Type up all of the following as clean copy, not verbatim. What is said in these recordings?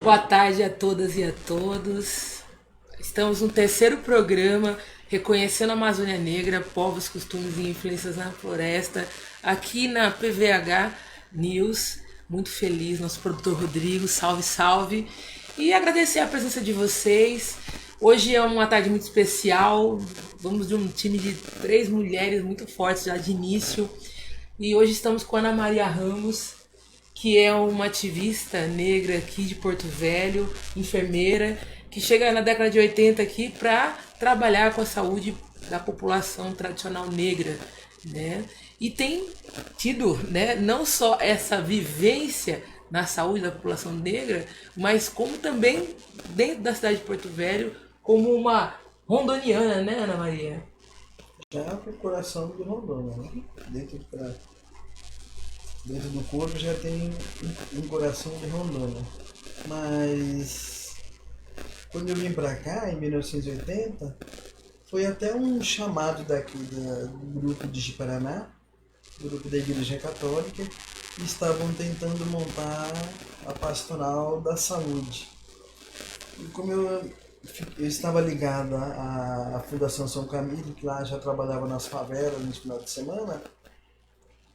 Boa tarde a todas e a todos. Estamos no terceiro programa reconhecendo a Amazônia Negra, povos, costumes e influências na floresta, aqui na PVH News. Muito feliz, nosso produtor Rodrigo, salve, salve. E agradecer a presença de vocês. Hoje é uma tarde muito especial. Vamos de um time de 3 mulheres muito fortes já de início. E hoje estamos com a Ana Maria Ramos, que é uma ativista negra aqui de Porto Velho, enfermeira, que chega na década de 80 aqui para trabalhar com a saúde da população tradicional negra, né? E tem tido, né, não só essa vivência na saúde da população negra, mas como também dentro da cidade de Porto Velho, como uma rondoniana, né, Ana Maria? Já é a procuração de Rondônia, né? Dentro do corpo já tem um coração de Rondônia. Mas quando eu vim para cá, em 1980, foi até um chamado daqui do grupo de Ji-Paraná, grupo da Igreja Católica, que estavam tentando montar a pastoral da saúde. E como eu estava ligado à Fundação São Camilo, que lá já trabalhava nas favelas no final de semana,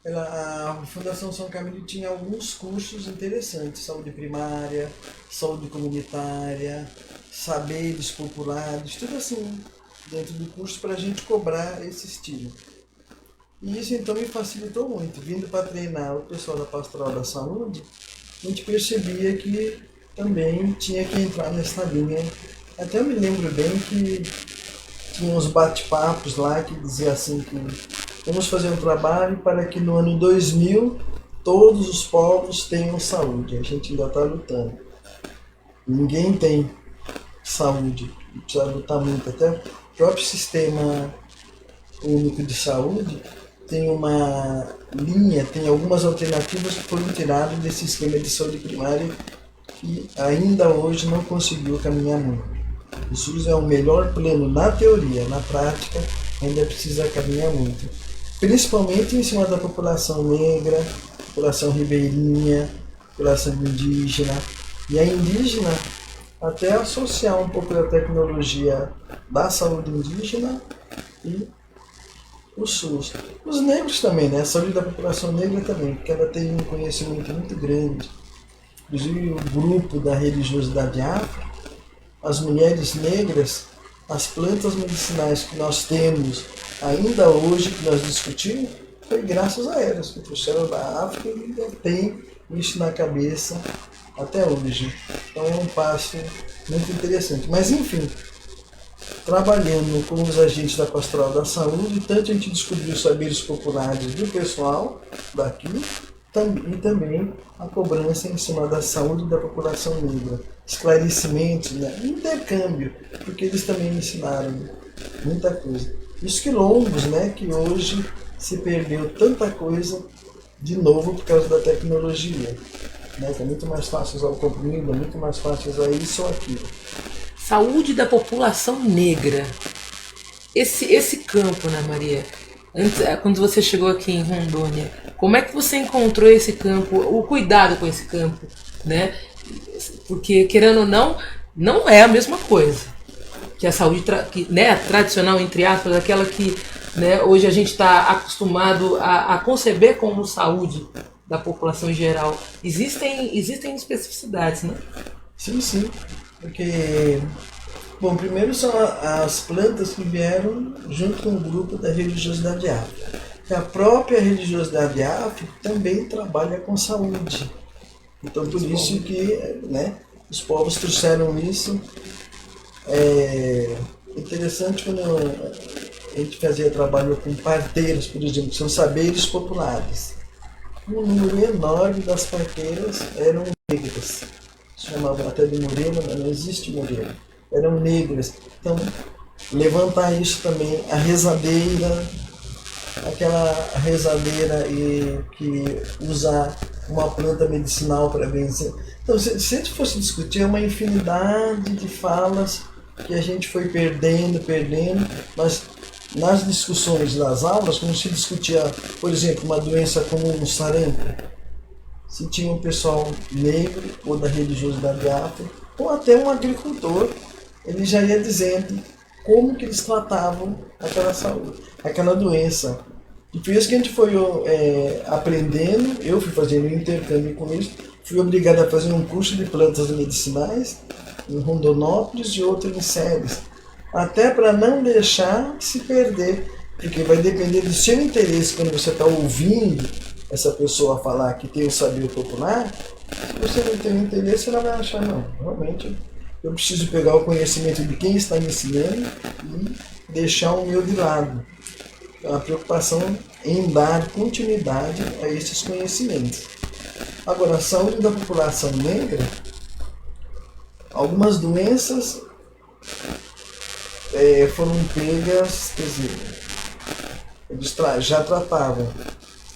a Fundação São Camilo tinha alguns cursos interessantes: saúde primária, saúde comunitária, saberes populares, tudo assim, dentro do curso para a gente cobrar esse estilo. E isso então me facilitou muito. Vindo para treinar o pessoal da Pastoral da Saúde, a gente percebia que também tinha que entrar nessa linha. Até eu me lembro bem que tinha uns bate-papos lá que dizia assim que vamos fazer um trabalho para que no ano 2000 todos os povos tenham saúde. A gente ainda está lutando. Ninguém tem saúde, precisa lutar muito. Até o próprio Sistema Único de Saúde tem uma linha, tem algumas alternativas que foram tiradas desse esquema de saúde primária e ainda hoje não conseguiu caminhar muito. O SUS é o melhor plano na teoria, na prática ainda precisa caminhar muito. Principalmente em cima da população negra, população ribeirinha, população indígena. E a indígena até associar um pouco da tecnologia da saúde indígena e o SUS. Os negros também, né? A saúde da população negra também, porque ela tem um conhecimento muito grande. Inclusive o grupo da religiosidade afro, as mulheres negras, as plantas medicinais que nós temos ainda hoje, que nós discutimos, foi graças a elas, que trouxeram da África e ainda tem isso na cabeça até hoje. Então é um passo muito interessante. Mas enfim, trabalhando com os agentes da Pastoral da Saúde, tanto a gente descobriu os saberes populares do pessoal daqui, e também a cobrança em cima da saúde da população negra, esclarecimentos, né? Intercâmbio, porque eles também me ensinaram muita coisa. Os quilombos, né? Que hoje se perdeu tanta coisa de novo por causa da tecnologia, né? Que é muito mais fácil usar o comprimido, é muito mais fácil usar isso ou aquilo. Saúde da população negra. Esse campo, né, Maria? Antes, quando você chegou aqui em Rondônia, como é que você encontrou esse campo, o cuidado com esse campo, né? Porque, querendo ou não, não é a mesma coisa que a saúde né, tradicional, entre aspas, aquela que, né, hoje a gente está acostumado a conceber como saúde da população em geral. Existem especificidades, né? Sim, sim, porque, bom, primeiro são as plantas que vieram junto com o grupo da religiosidade afro. A própria religiosidade afro também trabalha com saúde. Então, por isso que, né, os povos trouxeram isso. É interessante quando a gente fazia trabalho com parteiras, por exemplo, que são saberes populares. Um número enorme das parteiras eram negras. Chamavam até de morena, mas não existe morena. Eram negras. Então, levantar isso também, a rezadeira, aquela rezadeira que usa uma planta medicinal para vencer. Então, se a gente fosse discutir, é uma infinidade de falas que a gente foi perdendo, mas nas discussões das aulas, quando se discutia, por exemplo, uma doença como um sarampo, se tinha um pessoal negro ou da religiosidade afro, ou até um agricultor, ele já ia dizendo como que eles tratavam aquela saúde, aquela doença. E por isso que a gente foi aprendendo, eu fui fazendo um intercâmbio com eles, fui obrigado a fazer um curso de plantas medicinais em Rondonópolis e outro em Séries, até para não deixar se perder, porque vai depender do seu interesse quando você está ouvindo essa pessoa falar que tem o saber popular. Se você não tem interesse, ela vai achar, não, realmente eu preciso pegar o conhecimento de quem está me ensinando e deixar o meu de lado. A preocupação em dar continuidade a esses conhecimentos. Agora, a saúde da população negra, algumas doenças foram pegas, quer dizer, eles já tratavam.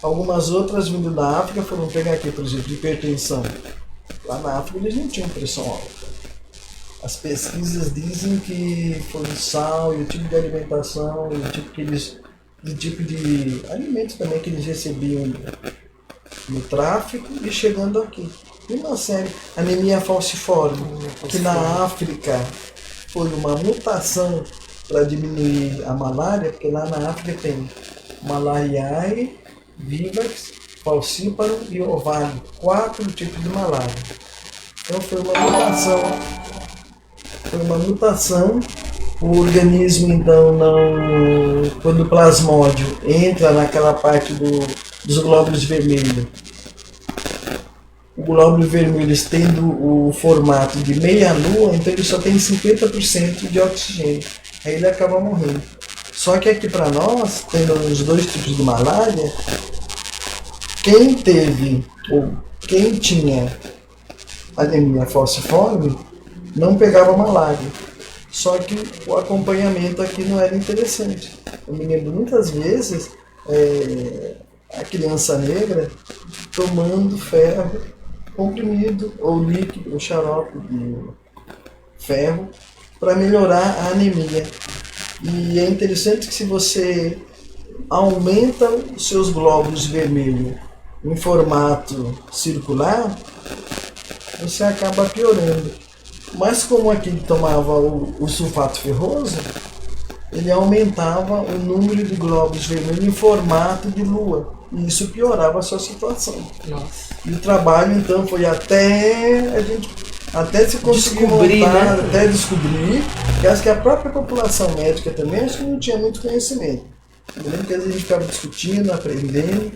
Algumas outras vindo da África foram pegar aqui, por exemplo, hipertensão. Lá na África eles não tinham pressão alta. As pesquisas dizem que foi o sal e o tipo de alimentação, e o tipo de alimentos também que eles recebiam no tráfico e chegando aqui. E uma série, anemia falciforme, que na África foi uma mutação para diminuir a malária, porque lá na África tem malariae, vivax, falciparum e ovário, 4 tipos de malária. Então foi uma mutação. O organismo, então, não, quando o plasmódio entra naquela parte dos glóbulos vermelhos, o glóbulo vermelho tendo o formato de meia-lua, então ele só tem 50% de oxigênio. Aí ele acaba morrendo. Só que aqui para nós, tendo os 2 tipos de malária, quem teve ou quem tinha anemia falciforme não pegava malária. Só que o acompanhamento aqui não era interessante. Eu me lembro muitas vezes a criança negra tomando ferro comprimido ou líquido, ou xarope de ferro, para melhorar a anemia. E é interessante que se você aumenta os seus glóbulos vermelhos em formato circular, você acaba piorando. Mas como aqui ele tomava o sulfato ferroso, ele aumentava o número de glóbulos vermelhos em formato de lua. E isso piorava a sua situação. Nossa. E o trabalho então foi até se conseguir Descobrir, montar, né? até descobrir, que acho que a própria população médica também acho que não tinha muito conhecimento. Eu lembro que às vezes a gente ficava discutindo, aprendendo,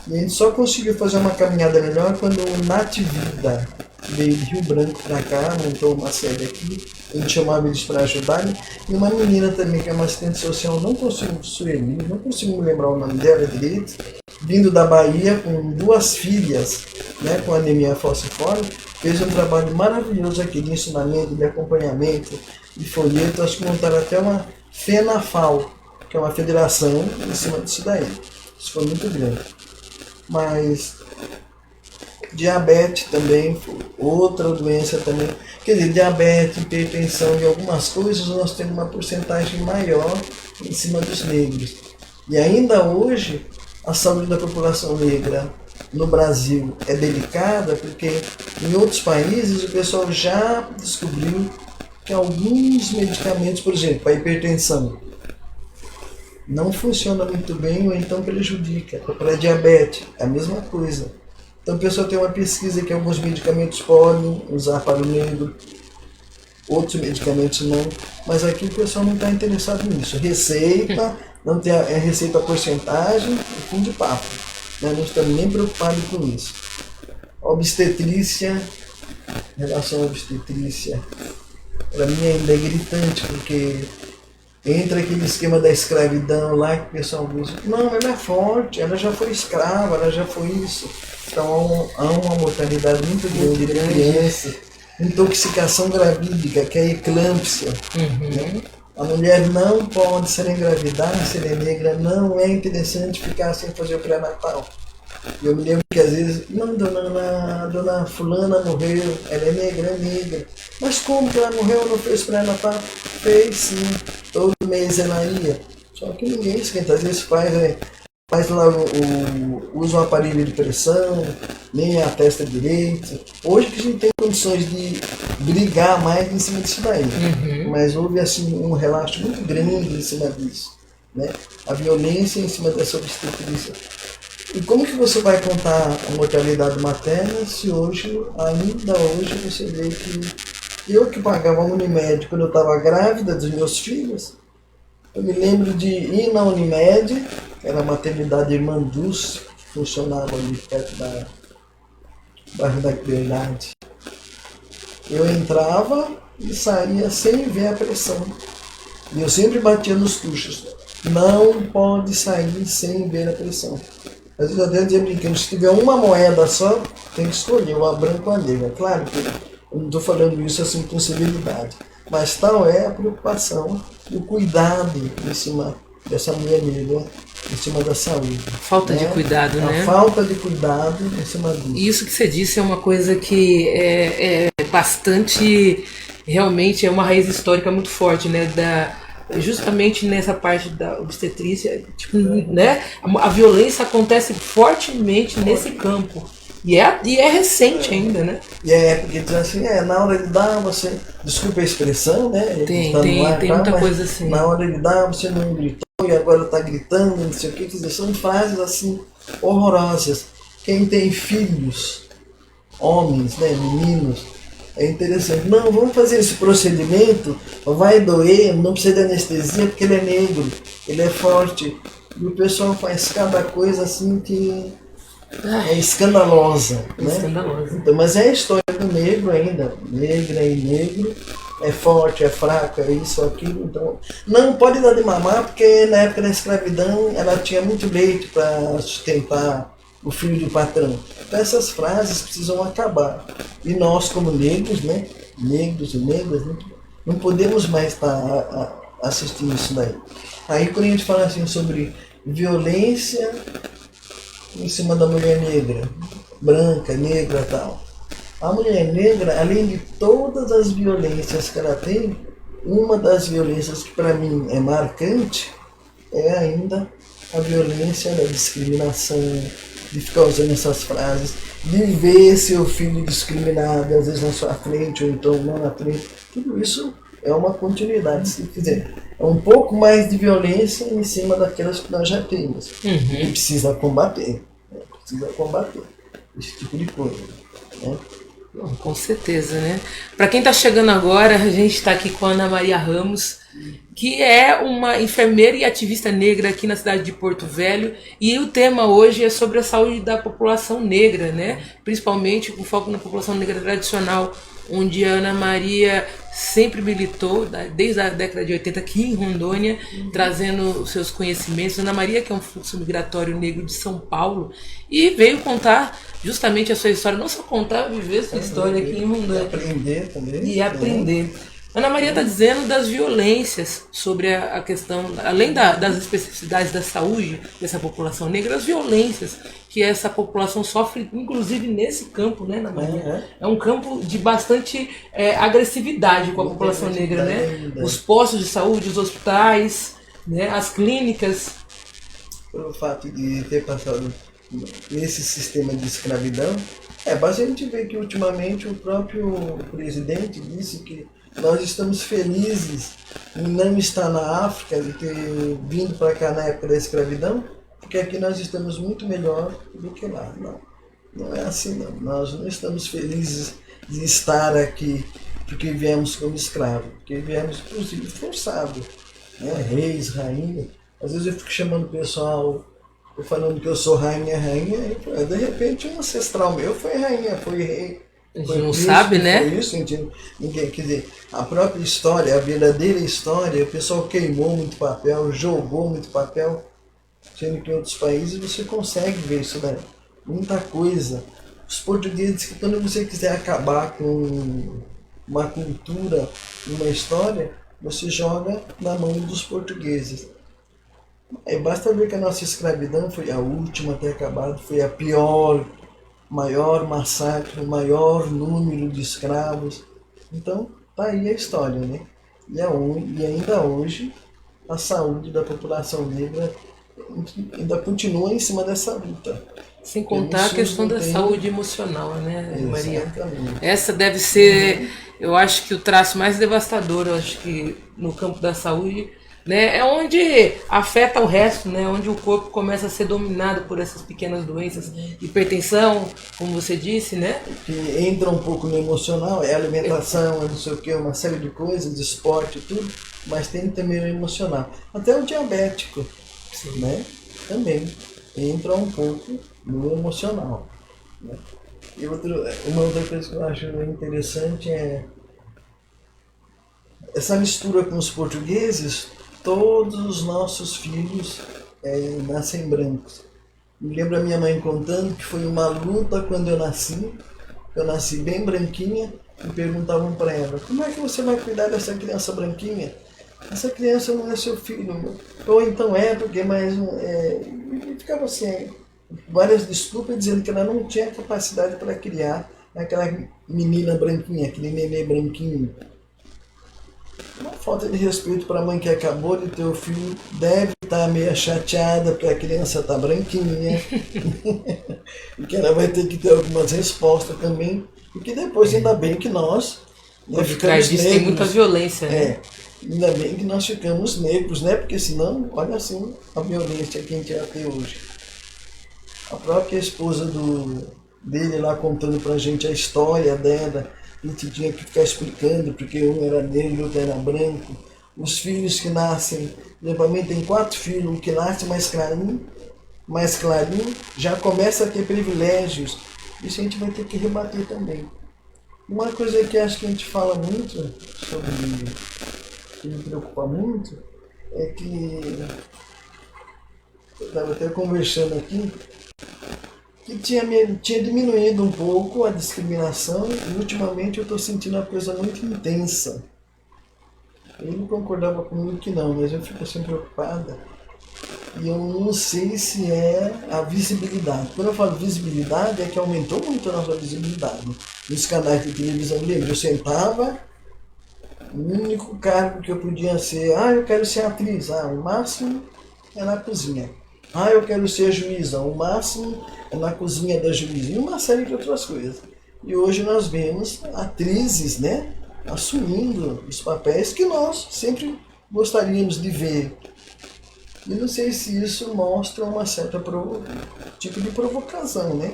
e a gente só conseguiu fazer uma caminhada melhor quando o Nativida veio de Rio Branco para cá, montou uma sede aqui, a gente chamava eles para ajudarem, e uma menina também que é uma assistente social, não consigo me lembrar o nome dela direito, vindo da Bahia com 2 filhas, né, com anemia falciforme, fez um trabalho maravilhoso aqui de ensinamento, de acompanhamento, de folheto, acho que montaram até uma FENAFAL, que é uma federação em cima disso daí. Isso foi muito grande. Mas diabetes também, outra doença também. Quer dizer, diabetes, hipertensão e algumas coisas nós temos uma porcentagem maior em cima dos negros. E ainda hoje, a saúde da população negra no Brasil é delicada, porque em outros países o pessoal já descobriu que alguns medicamentos, por exemplo, para hipertensão, não funciona muito bem ou então prejudica. Para diabetes, é a mesma coisa. Então a pessoa tem uma pesquisa que alguns medicamentos podem usar para o negro, outros medicamentos não, mas aqui o pessoal não está interessado nisso. Receita, não tem receita porcentagem, fim de papo. Nós não estamos nem preocupados com isso. Obstetrícia, relação à obstetrícia, para mim ainda é gritante, porque entra aquele esquema da escravidão lá que o pessoal diz, não, ela é forte, ela já foi escrava, ela já foi isso. Então há uma mortalidade muito grande de crianças, intoxicação gravídica, que é a eclâmpsia. Né? A mulher não pode se engravidar, se ela é negra, não é interessante ficar sem fazer o pré-natal. Eu me lembro que às vezes, não, dona fulana morreu, ela é negra. Mas como que ela morreu, não fez pré-natal? Fez sim, todo mês ela ia. Só que ninguém esquenta, às vezes faz faz lá usa um aparelho de pressão, nem atesta direito. Hoje que a gente tem condições de brigar mais em cima disso daí. Mas houve assim um relaxo muito grande em cima disso. Né? A violência em cima dessa obstetrícia. E como que você vai contar a mortalidade materna se hoje, ainda hoje, você vê que eu que pagava a Unimed quando eu estava grávida dos meus filhos, eu me lembro de ir na Unimed, que era a maternidade Irmã Dulce, que funcionava ali perto da bairro da Liberdade. Eu entrava e saía sem ver a pressão. E eu sempre batia nos tuchos. Não pode sair sem ver a pressão. Às vezes eu até dizia brincando, se tiver uma moeda só, tem que escolher, ou a branca ou a negra. Claro que eu não estou falando isso assim com severidade. Mas tal é a preocupação e o cuidado em cima dessa mulher negra, em cima da saúde. Falta de cuidado, né? A falta de cuidado em cima disso. Isso que você disse é uma coisa que é bastante, realmente é uma raiz histórica muito forte, né? Justamente nessa parte da obstetrícia, tipo, né? A violência acontece fortemente nesse campo. E é recente ainda, né? Porque diz assim, na hora de dar, você. Desculpa a expressão, né? Tem muita coisa assim. Na hora de dar, você não gritou e agora está gritando, não sei o que. Quer dizer, são frases assim horrorosas. Quem tem filhos, homens, né, meninos, é interessante. Não, vamos fazer esse procedimento, vai doer, não precisa de anestesia porque ele é negro, ele é forte. E o pessoal faz cada coisa assim que é escandalosa. Né? Escandalosa. Então, mas é a história do negro ainda. Negra e negro. É forte, é fraco, é isso, aquilo. Então, não pode dar de mamar porque na época da escravidão ela tinha muito leite para sustentar o filho do patrão. Então essas frases precisam acabar. E nós como negros, né? Negros e negras, né? Não podemos mais estar assistindo isso daí. Aí quando a gente fala assim sobre violência em cima da mulher negra, branca, negra e tal. A mulher negra, além de todas as violências que ela tem, uma das violências que para mim é marcante é ainda a violência da discriminação, de ficar usando essas frases, de ver seu filho discriminado, às vezes na sua frente ou então não na frente. Tudo isso é uma continuidade, se quiser. É um pouco mais de violência em cima daquelas que nós já temos. E precisa combater. Né? Precisa combater esse tipo de coisa. Né? Com certeza, né? Para quem está chegando agora, a gente está aqui com a Ana Maria Ramos, que é uma enfermeira e ativista negra aqui na cidade de Porto Velho, e o tema hoje é sobre a saúde da população negra, né? Principalmente com foco na população negra tradicional, onde a Ana Maria sempre militou, desde a década de 80 aqui em Rondônia, trazendo seus conhecimentos. Ana Maria, que é um fluxo migratório negro de São Paulo, e veio contar justamente a sua história, não só contar, viver sua história aqui em Rondônia. E aprender também. E aprender. Ana Maria está dizendo das violências sobre a questão, além das especificidades da saúde dessa população negra, as violências que essa população sofre, inclusive nesse campo, né, Ana Maria? É um campo de bastante agressividade com a população negra, né? Os postos de saúde, os hospitais, né, as clínicas. Pelo fato de ter passado nesse sistema de escravidão, basta a gente ver que ultimamente o próprio presidente disse que nós estamos felizes em não estar na África, de ter vindo para cá na época da escravidão, porque aqui nós estamos muito melhor do que lá. Não, não é assim não. Nós não estamos felizes de estar aqui porque viemos como escravos, porque viemos inclusive forçados, né? Reis, rainha. Às vezes eu fico chamando o pessoal, falando que eu sou rainha, e de repente um ancestral meu foi rainha, foi rei. A gente não sabe, né? Foi isso, ninguém, quer dizer, a própria história, a verdadeira história, o pessoal queimou muito papel, jogou muito papel, sendo que em outros países você consegue ver isso daí. Muita coisa. Os portugueses, que quando você quiser acabar com uma cultura, uma história, você joga na mão dos portugueses. Basta ver que a nossa escravidão foi a última a ter acabado, foi a pior, maior massacre, o maior número de escravos. Então, tá aí a história, né? E ainda hoje, a saúde da população negra ainda continua em cima dessa luta. Sem contar a questão da saúde emocional, né, Maria? Exatamente. Essa deve ser, eu acho que o traço mais devastador, eu acho que no campo da saúde, né, é onde afeta o resto, né, onde o corpo começa a ser dominado por essas pequenas doenças, hipertensão, como você disse, né? Que entra um pouco no emocional, é alimentação, é não sei o que, uma série de coisas, de esporte, tudo, mas tem também o emocional. Até o diabético, né, também entra um pouco no emocional, né? E uma outra coisa que eu acho interessante é essa mistura com os portugueses. Todos os nossos filhos nascem brancos. Me lembro a minha mãe contando que foi uma luta quando eu nasci bem branquinha, e perguntavam para ela: como é que você vai cuidar dessa criança branquinha? Essa criança não é seu filho. Ou então porque mais e ficava assim, várias desculpas dizendo que ela não tinha capacidade para criar aquela menina branquinha, aquele nenê branquinho. Uma falta de respeito para a mãe que acabou de ter o filho, deve estar meio chateada porque a criança está branquinha e que ela vai ter que ter algumas respostas também, e que depois ainda bem que nós ficamos negros. Tem muita violência, né? Ainda bem que nós ficamos negros, né? Porque senão, olha assim, a violência que a gente ia ter hoje. A própria esposa dele lá contando pra gente a história dela, a gente tinha que ficar explicando porque um era negro, outro era branco. Os filhos que nascem, normalmente tem 4 filhos, o que nasce mais clarinho, já começa a ter privilégios. Isso a gente vai ter que rebater também. Uma coisa que acho que a gente fala muito sobre, que me preocupa muito, é que eu estava até conversando aqui, que tinha diminuído um pouco a discriminação e ultimamente eu estou sentindo uma coisa muito intensa. Ele não concordava comigo que não, mas eu fico assim preocupada. E eu não sei se é a visibilidade. Quando eu falo visibilidade, é que aumentou muito a nossa visibilidade. Nos canais de televisão livre, eu sentava, o único cargo que eu podia ser, eu quero ser atriz, o máximo é na cozinha. Eu quero ser juíza, o máximo é na cozinha da juíza. E uma série de outras coisas. E hoje nós vemos atrizes, né, assumindo os papéis que nós sempre gostaríamos de ver. E não sei se isso mostra uma certa tipo de provocação, né?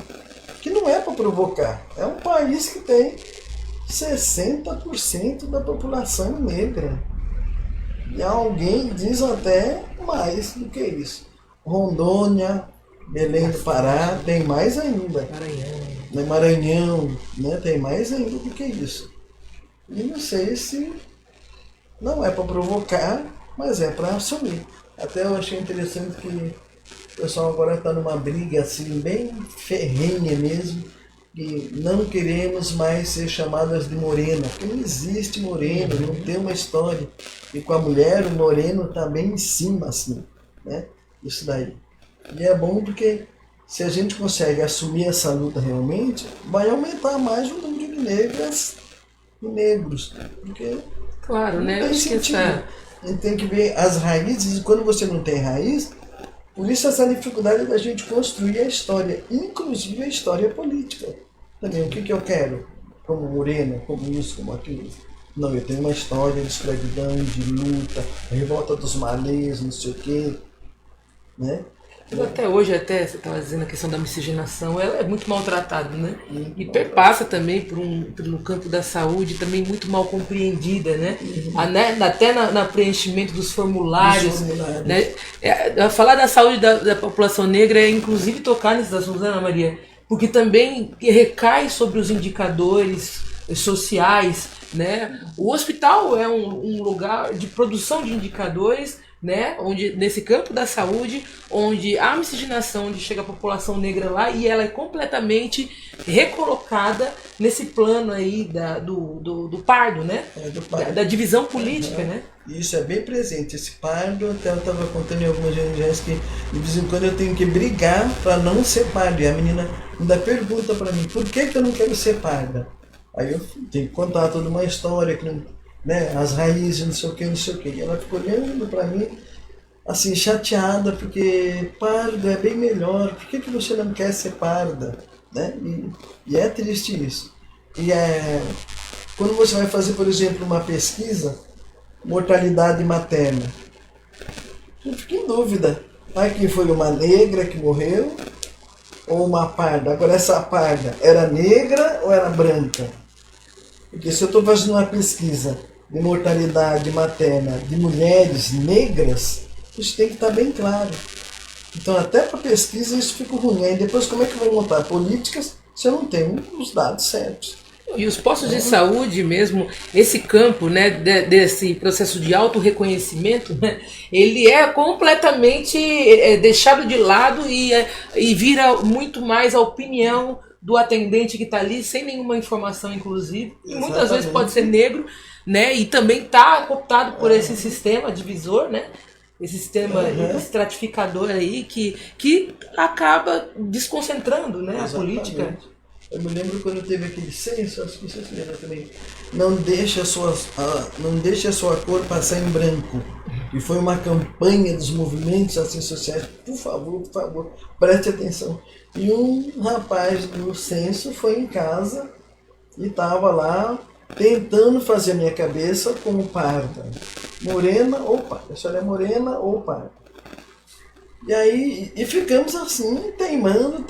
Que não é para provocar. É um país que tem 60% da população negra. E alguém diz até mais do que isso. Rondônia, Belém do Pará, tem mais ainda. Maranhão, né? Tem mais ainda do que isso. E não sei se não é para provocar, mas é para assumir. Até eu achei interessante que o pessoal agora está numa briga assim, bem ferrenha mesmo, e não queremos mais ser chamadas de morena, porque não existe moreno, não tem uma história. E com a mulher, o moreno está bem em cima, assim, né? Isso daí. E é bom porque se a gente consegue assumir essa luta realmente, vai aumentar mais o número de negras e negros. Porque claro, né? Tem sentido. A gente tem que ver as raízes, e quando você não tem raiz, por isso essa dificuldade da gente construir a história, inclusive a história política. Também, o que eu quero? Como morena, como isso, como aquilo. Não, eu tenho uma história de escravidão, de luta, a revolta dos malês, não sei o quê, né? Mas até hoje, você estava dizendo a questão da miscigenação, ela é muito maltratada, né? E perpassa também no campo da saúde, também muito mal compreendida, né? Até no preenchimento dos formulários. Né? Falar da saúde da população negra é inclusive tocar nesses assuntos, Ana Maria, porque também recai sobre os indicadores sociais, né? O hospital é um lugar de produção de indicadores, né, onde, nesse campo da saúde, onde há miscigenação, onde chega a população negra lá e ela é completamente recolocada nesse plano aí do pardo, né? Do pardo. Da divisão política, né? Isso é bem presente, esse pardo. Até eu estava contando em algumas reuniões que de vez em quando eu tenho que brigar para não ser pardo. E a menina ainda pergunta para mim, por que eu não quero ser parda? Aí eu tenho que contar toda uma história que não, né, as raízes, não sei o que, não sei o que. E ela ficou olhando para mim, assim, chateada, porque pardo é bem melhor, por que você não quer ser parda? Né? E é triste isso. E quando você vai fazer, por exemplo, uma pesquisa, mortalidade materna, eu fico em dúvida. Quem foi uma negra que morreu ou uma parda? Agora, essa parda era negra ou era branca? Porque se eu estou fazendo uma pesquisa de mortalidade materna de mulheres negras, isso tem que estar bem claro. Então, até para pesquisa, isso fica ruim. Aí depois, como é que vai montar políticas se eu não tenho os dados certos? E os postos de saúde mesmo, esse campo, né, desse processo de autorreconhecimento, né, ele é completamente deixado de lado e vira muito mais a opinião do atendente que está ali, sem nenhuma informação, inclusive. E muitas vezes pode ser negro, né, e também está cooptado por esse sistema divisor, né, esse sistema estratificador aí que acaba desconcentrando, né, a política. Eu me lembro quando teve aquele censo, acho que você se lembra também. Não deixe a sua cor passar em branco. E foi uma campanha dos movimentos assim, sociais. Por favor, preste atenção. E um rapaz do censo foi em casa e estava lá tentando fazer a minha cabeça como parda. Morena ou parda. A senhora é morena ou parda. E aí ficamos assim, teimando.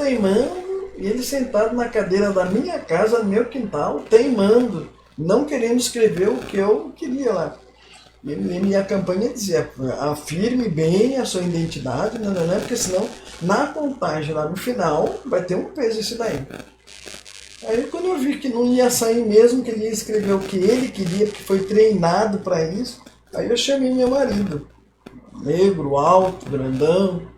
E ele sentado na cadeira da minha casa, no meu quintal, teimando, não querendo escrever o que eu queria lá. E minha campanha dizia, afirme bem a sua identidade, não, porque senão, na contagem lá no final, vai ter um peso isso daí. Aí quando eu vi que não ia sair mesmo, que ele ia escrever o que ele queria, porque foi treinado para isso, aí eu chamei meu marido, negro, alto, grandão.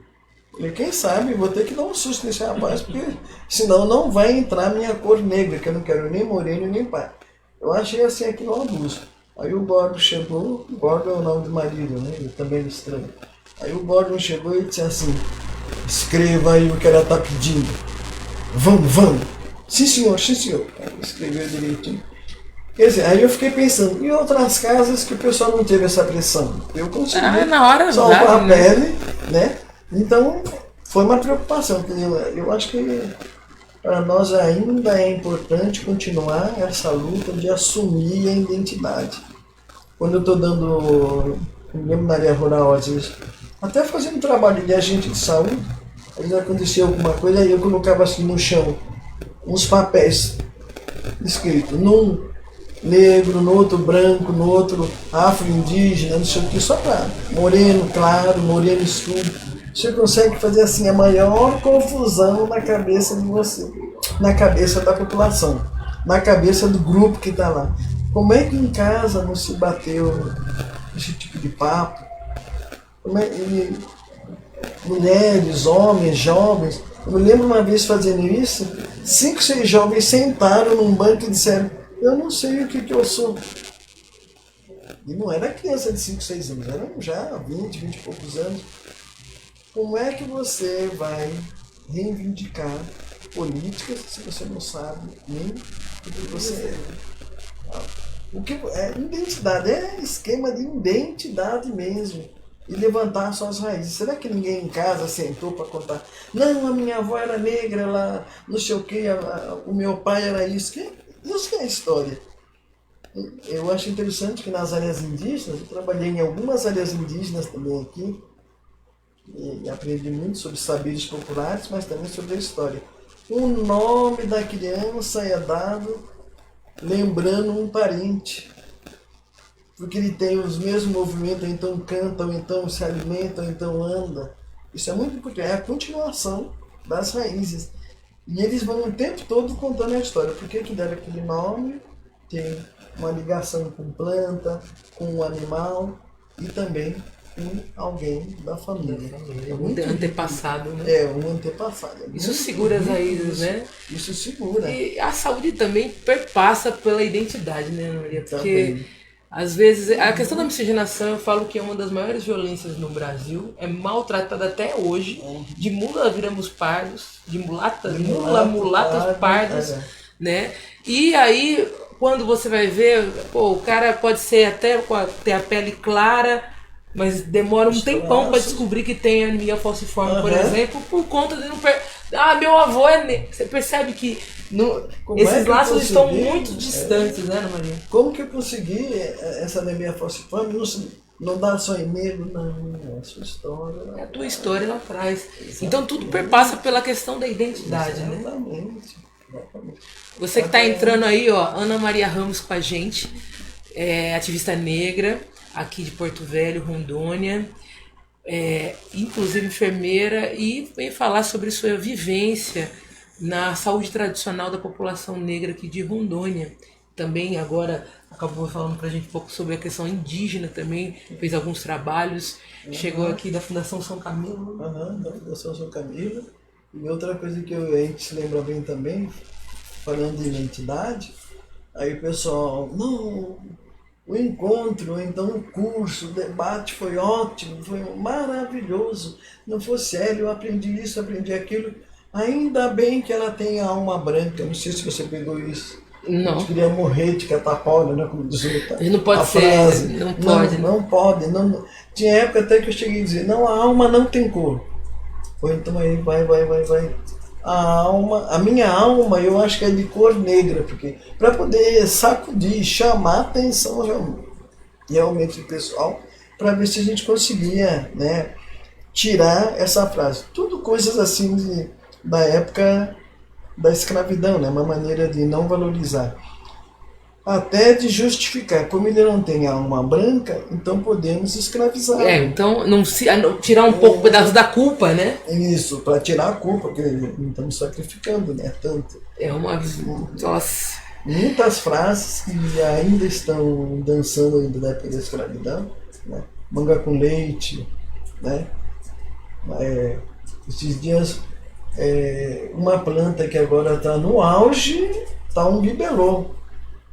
Falei, quem sabe, vou ter que dar um susto nesse rapaz, porque senão não vai entrar minha cor negra, que eu não quero nem moreno nem pai. Eu achei assim aqui no abuso. Aí o Gordon chegou, Gordon é o nome do marido, né? Eu também me estranho. Aí o Gordon chegou e disse assim, escreva aí o que ela está pedindo. Vamos. Sim, senhor. Aí escreveu direitinho. Quer dizer, aí eu fiquei pensando, em outras casas que o pessoal não teve essa pressão. Eu consegui salvar a pele, né? Então, foi uma preocupação. Eu acho que para nós ainda é importante continuar essa luta de assumir a identidade. Quando eu estou dando, mesmo na área rural, às vezes, até fazendo trabalho de agente de saúde, às vezes acontecia alguma coisa e eu colocava assim no chão uns papéis escritos, num negro, no outro branco, no outro afro-indígena, não sei o que, só para moreno claro, moreno escuro. Você consegue fazer assim a maior confusão na cabeça de você, na cabeça da população, na cabeça do grupo que está lá. Como é que em casa não se bateu esse tipo de papo? Mulheres, homens, jovens. Eu me lembro uma vez fazendo isso, 5, 6 jovens sentaram num banco e disseram, eu não sei o que eu sou. E não era criança de 5, 6 anos, eram já 20 e poucos anos. Como é que você vai reivindicar políticas se você não sabe nem o que você é? O que é identidade? É esquema de identidade mesmo. E levantar suas raízes. Será que ninguém em casa sentou para contar? Não, a minha avó era negra, ela não sei o que, o meu pai era isso. Isso que é a história. Eu acho interessante que nas áreas indígenas, eu trabalhei em algumas áreas indígenas também aqui, e aprendi muito sobre saberes populares, mas também sobre a história. O nome da criança é dado lembrando um parente, porque ele tem os mesmos movimentos, ou então canta, ou então se alimenta, ou então anda. Isso é muito importante, é a continuação das raízes. E eles vão o tempo todo contando a história. Por que deram aquele nome? Tem uma ligação com planta, com o animal e também com alguém da família. Um antepassado, né? Um antepassado. Isso segura as raízes, né? Isso segura. E a saúde também perpassa pela identidade, né, Maria? Porque também. Às vezes, a questão da miscigenação, eu falo que é uma das maiores violências no Brasil, é maltratada até hoje. De mula viramos pardos, de mulatas pardas, né? E aí, quando você vai ver, o cara pode ser até ter a pele clara, mas demora um Os tempão para traços. descobrir que tem anemia falciforme, por Aham. exemplo, por conta de não meu avô é negro. Você percebe que Como é esses que eu laços estão consegui? muito distantes, né, Ana Maria? Como que eu consegui essa anemia falciforme? Não dá só em negro, não. É a sua história. É a tua história lá atrás. Então tudo perpassa pela questão da identidade, né? Exatamente. Exatamente. Você que está entrando aí, ó, Ana Maria Ramos com a gente, ativista negra, aqui de Porto Velho, Rondônia, inclusive enfermeira, e vem falar sobre sua vivência na saúde tradicional da população negra aqui de Rondônia. Também agora acabou falando pra gente um pouco sobre a questão indígena também, fez alguns trabalhos, chegou aqui da Fundação São Camilo. Aham, da Fundação São Camilo. E outra coisa que a gente se lembra bem também, falando de identidade, aí o pessoal, não, o encontro, ou então o curso, o debate foi ótimo, foi maravilhoso. Não fosse sério, eu aprendi isso, aprendi aquilo. Ainda bem que ela tem a alma branca, não sei se você pegou isso. Não. Eu queria morrer de catapora, né? Como diz Não pode ser, frase. não pode. Não pode. Não. Tinha época até que eu cheguei a dizer, não, a alma não tem cor. Ou então aí vai. A minha alma, eu acho que é de cor negra, porque para poder sacudir, chamar a atenção realmente do pessoal, para ver se a gente conseguia, né, tirar essa frase. Tudo coisas assim da época da escravidão, né? Uma maneira de não valorizar. Até de justificar. Como ele não tem alma branca, então podemos escravizar. Então tirar um pouco pedaço da culpa, né? Isso, para tirar a culpa, porque não estamos sacrificando, né? Tanto. É uma. Nossa. Muitas frases que ainda estão dançando ainda da época da escravidão, né? Manga com leite, né? Esses dias, uma planta que agora está no auge, está um bibelô.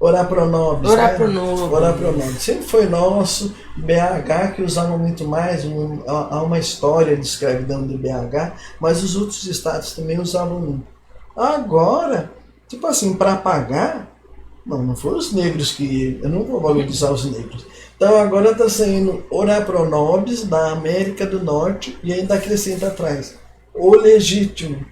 Orar pro nobis. Orar pro nobis. Orar pro nobis. Sempre foi nosso. BH que usava muito mais. Há uma história de escravidão do BH, mas os outros estados também usavam muito. Agora, tipo assim, para pagar, não foram os negros que. Eu não vou valorizar os negros. Então agora está saindo Orar pro nobis da América do Norte e ainda acrescenta atrás. O legítimo.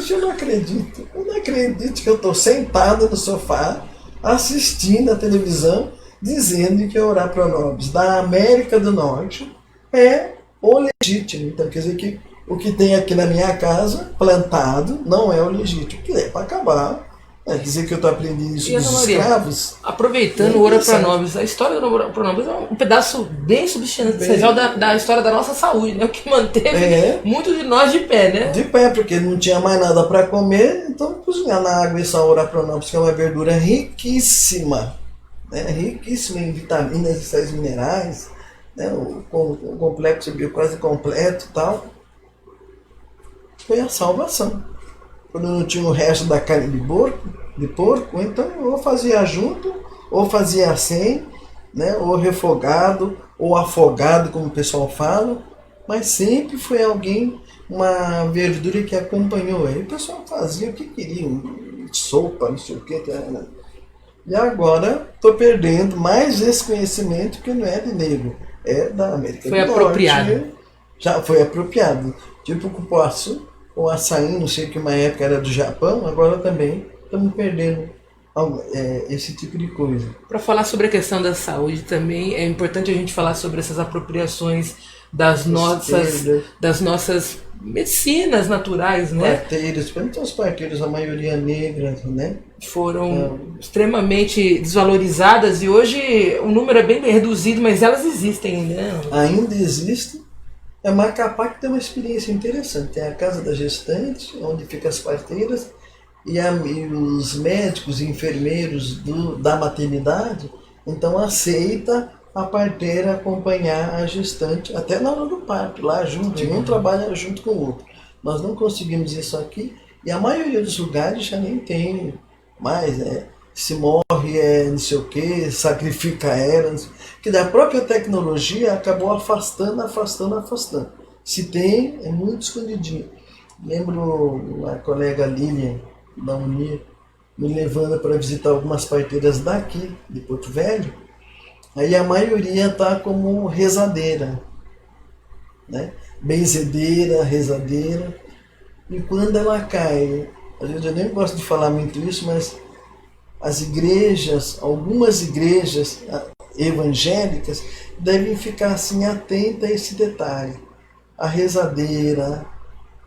Eu não acredito. Eu não acredito que eu estou sentado no sofá assistindo a televisão dizendo que orar pro nobis da América do Norte é o legítimo. Então quer dizer que o que tem aqui na minha casa plantado não é o legítimo, que é para acabar. Quer dizer que eu estou aprendendo isso dos escravos. Aproveitando o Orar pro nobis, a história do Orar pro nobis é um pedaço bem substancial da história da nossa saúde, né? O que manteve muitos de nós de pé, né? De pé, porque não tinha mais nada para comer, então cozinhar na água essa Orar pro nobis, que é uma verdura riquíssima, né? Riquíssima em vitaminas e sais minerais, né? O complexo bio quase completo e tal. Foi a salvação. Quando não tinha o resto da carne de porco, então ou fazia junto, ou fazia sem, né? Ou refogado, ou afogado, como o pessoal fala, mas sempre foi uma verdura que acompanhou. Aí o pessoal fazia o que queria, sopa, não sei o que. E agora estou perdendo mais esse conhecimento, que não é de negro, é da América do Norte. Foi apropriado. Já foi apropriado. Tipo o cupuaçu, o açaí, não sei que uma época era do Japão, agora também estamos perdendo esse tipo de coisa. Para falar sobre a questão da saúde também, é importante a gente falar sobre essas apropriações das nossas medicinas naturais, né? Parteiros, principalmente os parteiros, a maioria negras, né? Foram extremamente desvalorizadas e hoje o número é bem reduzido, mas elas existem, né? Ainda existe. Macapá que tem uma experiência interessante. Tem a casa da gestante, onde ficam as parteiras, e os médicos e enfermeiros da maternidade, então aceita a parteira acompanhar a gestante até na hora do parto, lá junto, um trabalha junto com o outro. Nós não conseguimos isso aqui, e a maioria dos lugares já nem tem mais, se morre, não sei o que, sacrifica ela, que da própria tecnologia acabou afastando. Se tem, é muito escondidinho. Lembro a colega Lilian, da Unir, me levando para visitar algumas parteiras daqui, de Porto Velho, Aí a maioria está como rezadeira, né? Benzedeira, rezadeira. E quando ela cai, a gente, eu nem gosto de falar muito isso, mas as igrejas, algumas igrejas evangélicas, devem ficar assim atentas a esse detalhe. A rezadeira,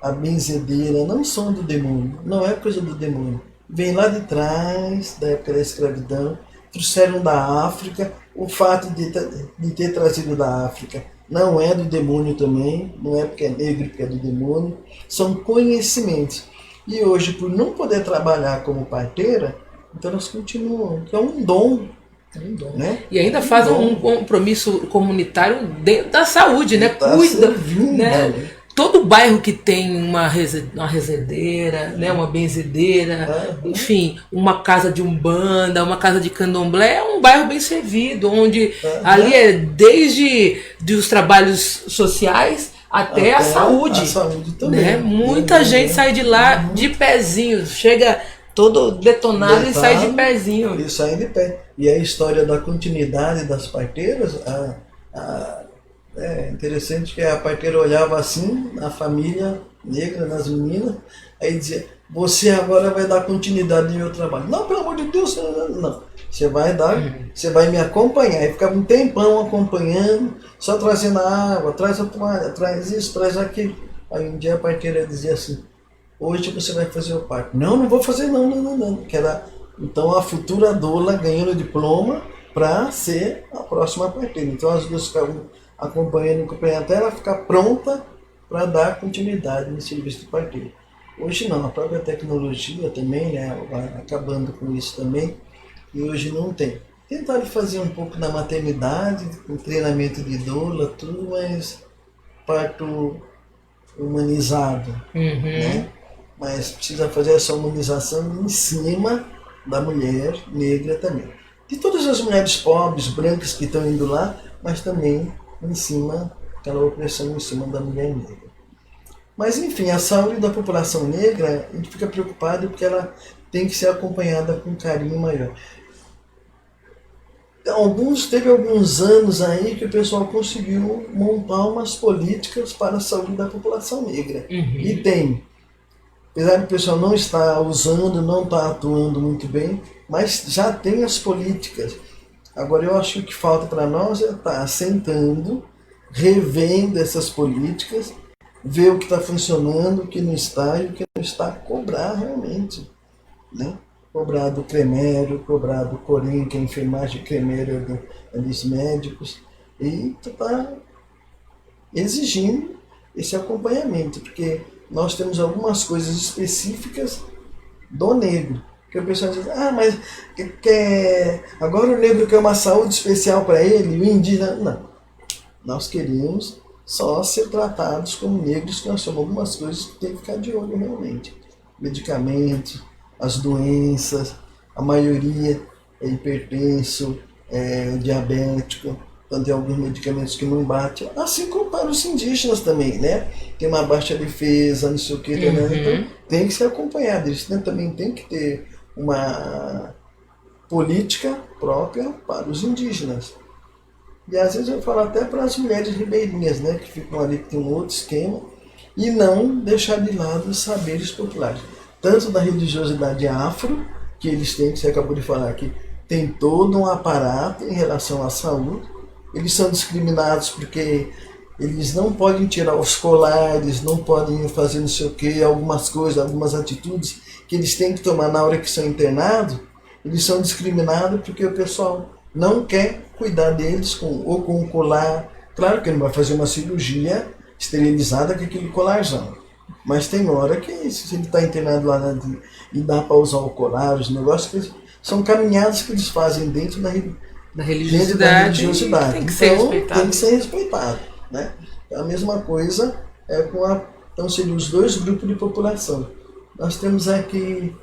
a benzedeira não são do demônio, não é coisa do demônio. Vem lá de trás, da época da escravidão, trouxeram da África. O fato de ter trazido da África não é do demônio também, não é porque é negro, porque é do demônio. São conhecimentos. E hoje, por não poder trabalhar como parteira, então elas continuam, que é um dom. Né? E ainda fazem um compromisso comunitário dentro da saúde, né? Tá Cuida, servindo, né? Todo bairro que tem uma rezadeira, né? Uma benzedeira, enfim, uma casa de umbanda, uma casa de candomblé, é um bairro bem servido, onde ali é desde os trabalhos sociais até a saúde. A saúde também. Né? Muita gente sai de lá de pezinho, chega todo detonado e sai de pezinho. E sai de pé. E a história da continuidade das parteiras, é interessante que a parteira olhava assim, na família negra, nas meninas, aí dizia, você agora vai dar continuidade no meu trabalho. Não, pelo amor de Deus, não. Você vai dar, você vai me acompanhar. E ficava um tempão acompanhando, só trazendo a água, traz a toalha, traz isso, traz aquilo. Aí um dia a parteira dizia assim, hoje você vai fazer o parto. Não, não vou fazer não. Que era, então a futura doula ganhando diploma para ser a próxima parteira. Então as duas ficavam acompanhando até ela ficar pronta para dar continuidade no serviço de parteira. Hoje não, a própria tecnologia também, né, vai acabando com isso também, e hoje não tem. Tentaram fazer um pouco na maternidade, com treinamento de doula, tudo, mas parto humanizado, né? Mas precisa fazer essa humanização em cima da mulher negra também. De todas as mulheres pobres, brancas que estão indo lá, mas também em cima, aquela opressão em cima da mulher negra. Mas enfim, a saúde da população negra, a gente fica preocupado porque ela tem que ser acompanhada com carinho maior. Teve alguns anos aí que o pessoal conseguiu montar umas políticas para a saúde da população negra. E tem. Apesar do pessoal não estar usando, não estar atuando muito bem, mas já tem as políticas. Agora eu acho que o que falta para nós é estar sentando, revendo essas políticas, ver o que está funcionando, o que não está e o que não está, cobrar realmente. Né? Cobrar do cremério, cobrar do Corém, que é a enfermagem cremério dos médicos, e está exigindo esse acompanhamento, porque nós temos algumas coisas específicas do negro. Que o pessoal diz, mas agora o negro quer uma saúde especial para ele, o indígena. Não. Nós queremos só ser tratados como negros, que nós temos algumas coisas que tem que ficar de olho realmente. Medicamentos, as doenças, a maioria é hipertenso, é diabético, então tem alguns medicamentos que não batem, assim como para os indígenas também, né? Tem uma baixa defesa, não sei o que, então tem que ser acompanhado. Eles também tem que ter uma política própria para os indígenas. E às vezes eu falo até para as mulheres ribeirinhas, né, que ficam ali, que tem um outro esquema, e não deixar de lado os saberes populares. Tanto da religiosidade afro, que eles têm, que você acabou de falar aqui, tem todo um aparato em relação à saúde. Eles são discriminados porque eles não podem tirar os colares, não podem fazer não sei o que, algumas coisas, algumas atitudes que eles têm que tomar na hora que são internados. Eles são discriminados porque o pessoal não quer cuidar deles ou com o colar. Claro que ele não vai fazer uma cirurgia esterilizada com aquele colarzão. Mas tem hora que, se ele está internado lá e dá para usar o colar, os negócios, que são caminhadas que eles fazem dentro da religiosidade. Tem que ser respeitado. Tem que ser respeitado. Né? A mesma coisa então seriam os dois grupos de população. Nós temos aqui,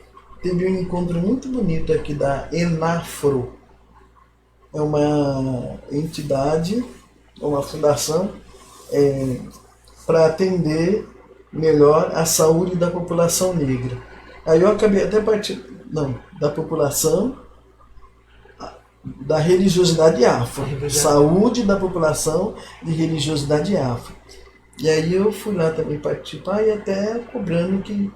teve um encontro muito bonito aqui da Enafro. É uma entidade, uma fundação para atender melhor a saúde da população negra. Aí eu acabei até da população da religiosidade afro, saúde da população de religiosidade afro. E aí eu fui lá também participar e até cobrando que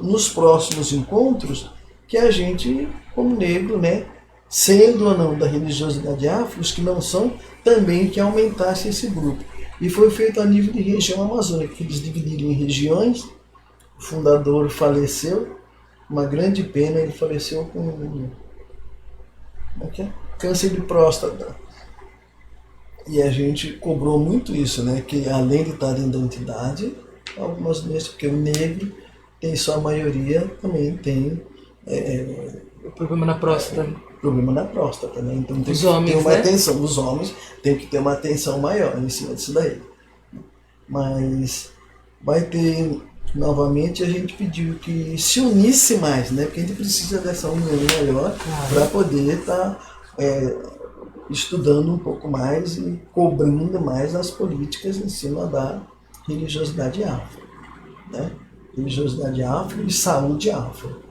nos próximos encontros que a gente, como negro, né, sendo ou não da religiosidade afro, os que não são, também que aumentasse esse grupo. E foi feito a nível de região amazônica, que eles dividiram em regiões. O fundador faleceu, uma grande pena, ele faleceu com câncer de próstata. E a gente cobrou muito isso, né? Que além de estar dentro da entidade, algumas doenças, porque o negro tem sua maioria, também tem problema na próstata. Problema na próstata, né? Então tem os que homens, ter uma né? atenção. Os homens têm que ter uma atenção maior em cima disso daí. Mas vai ter novamente, a gente pediu que se unisse mais, né? Porque a gente precisa dessa união maior para poder estar estudando um pouco mais e cobrando mais as políticas em cima da religiosidade afro, né? Religiosidade afro e saúde afro.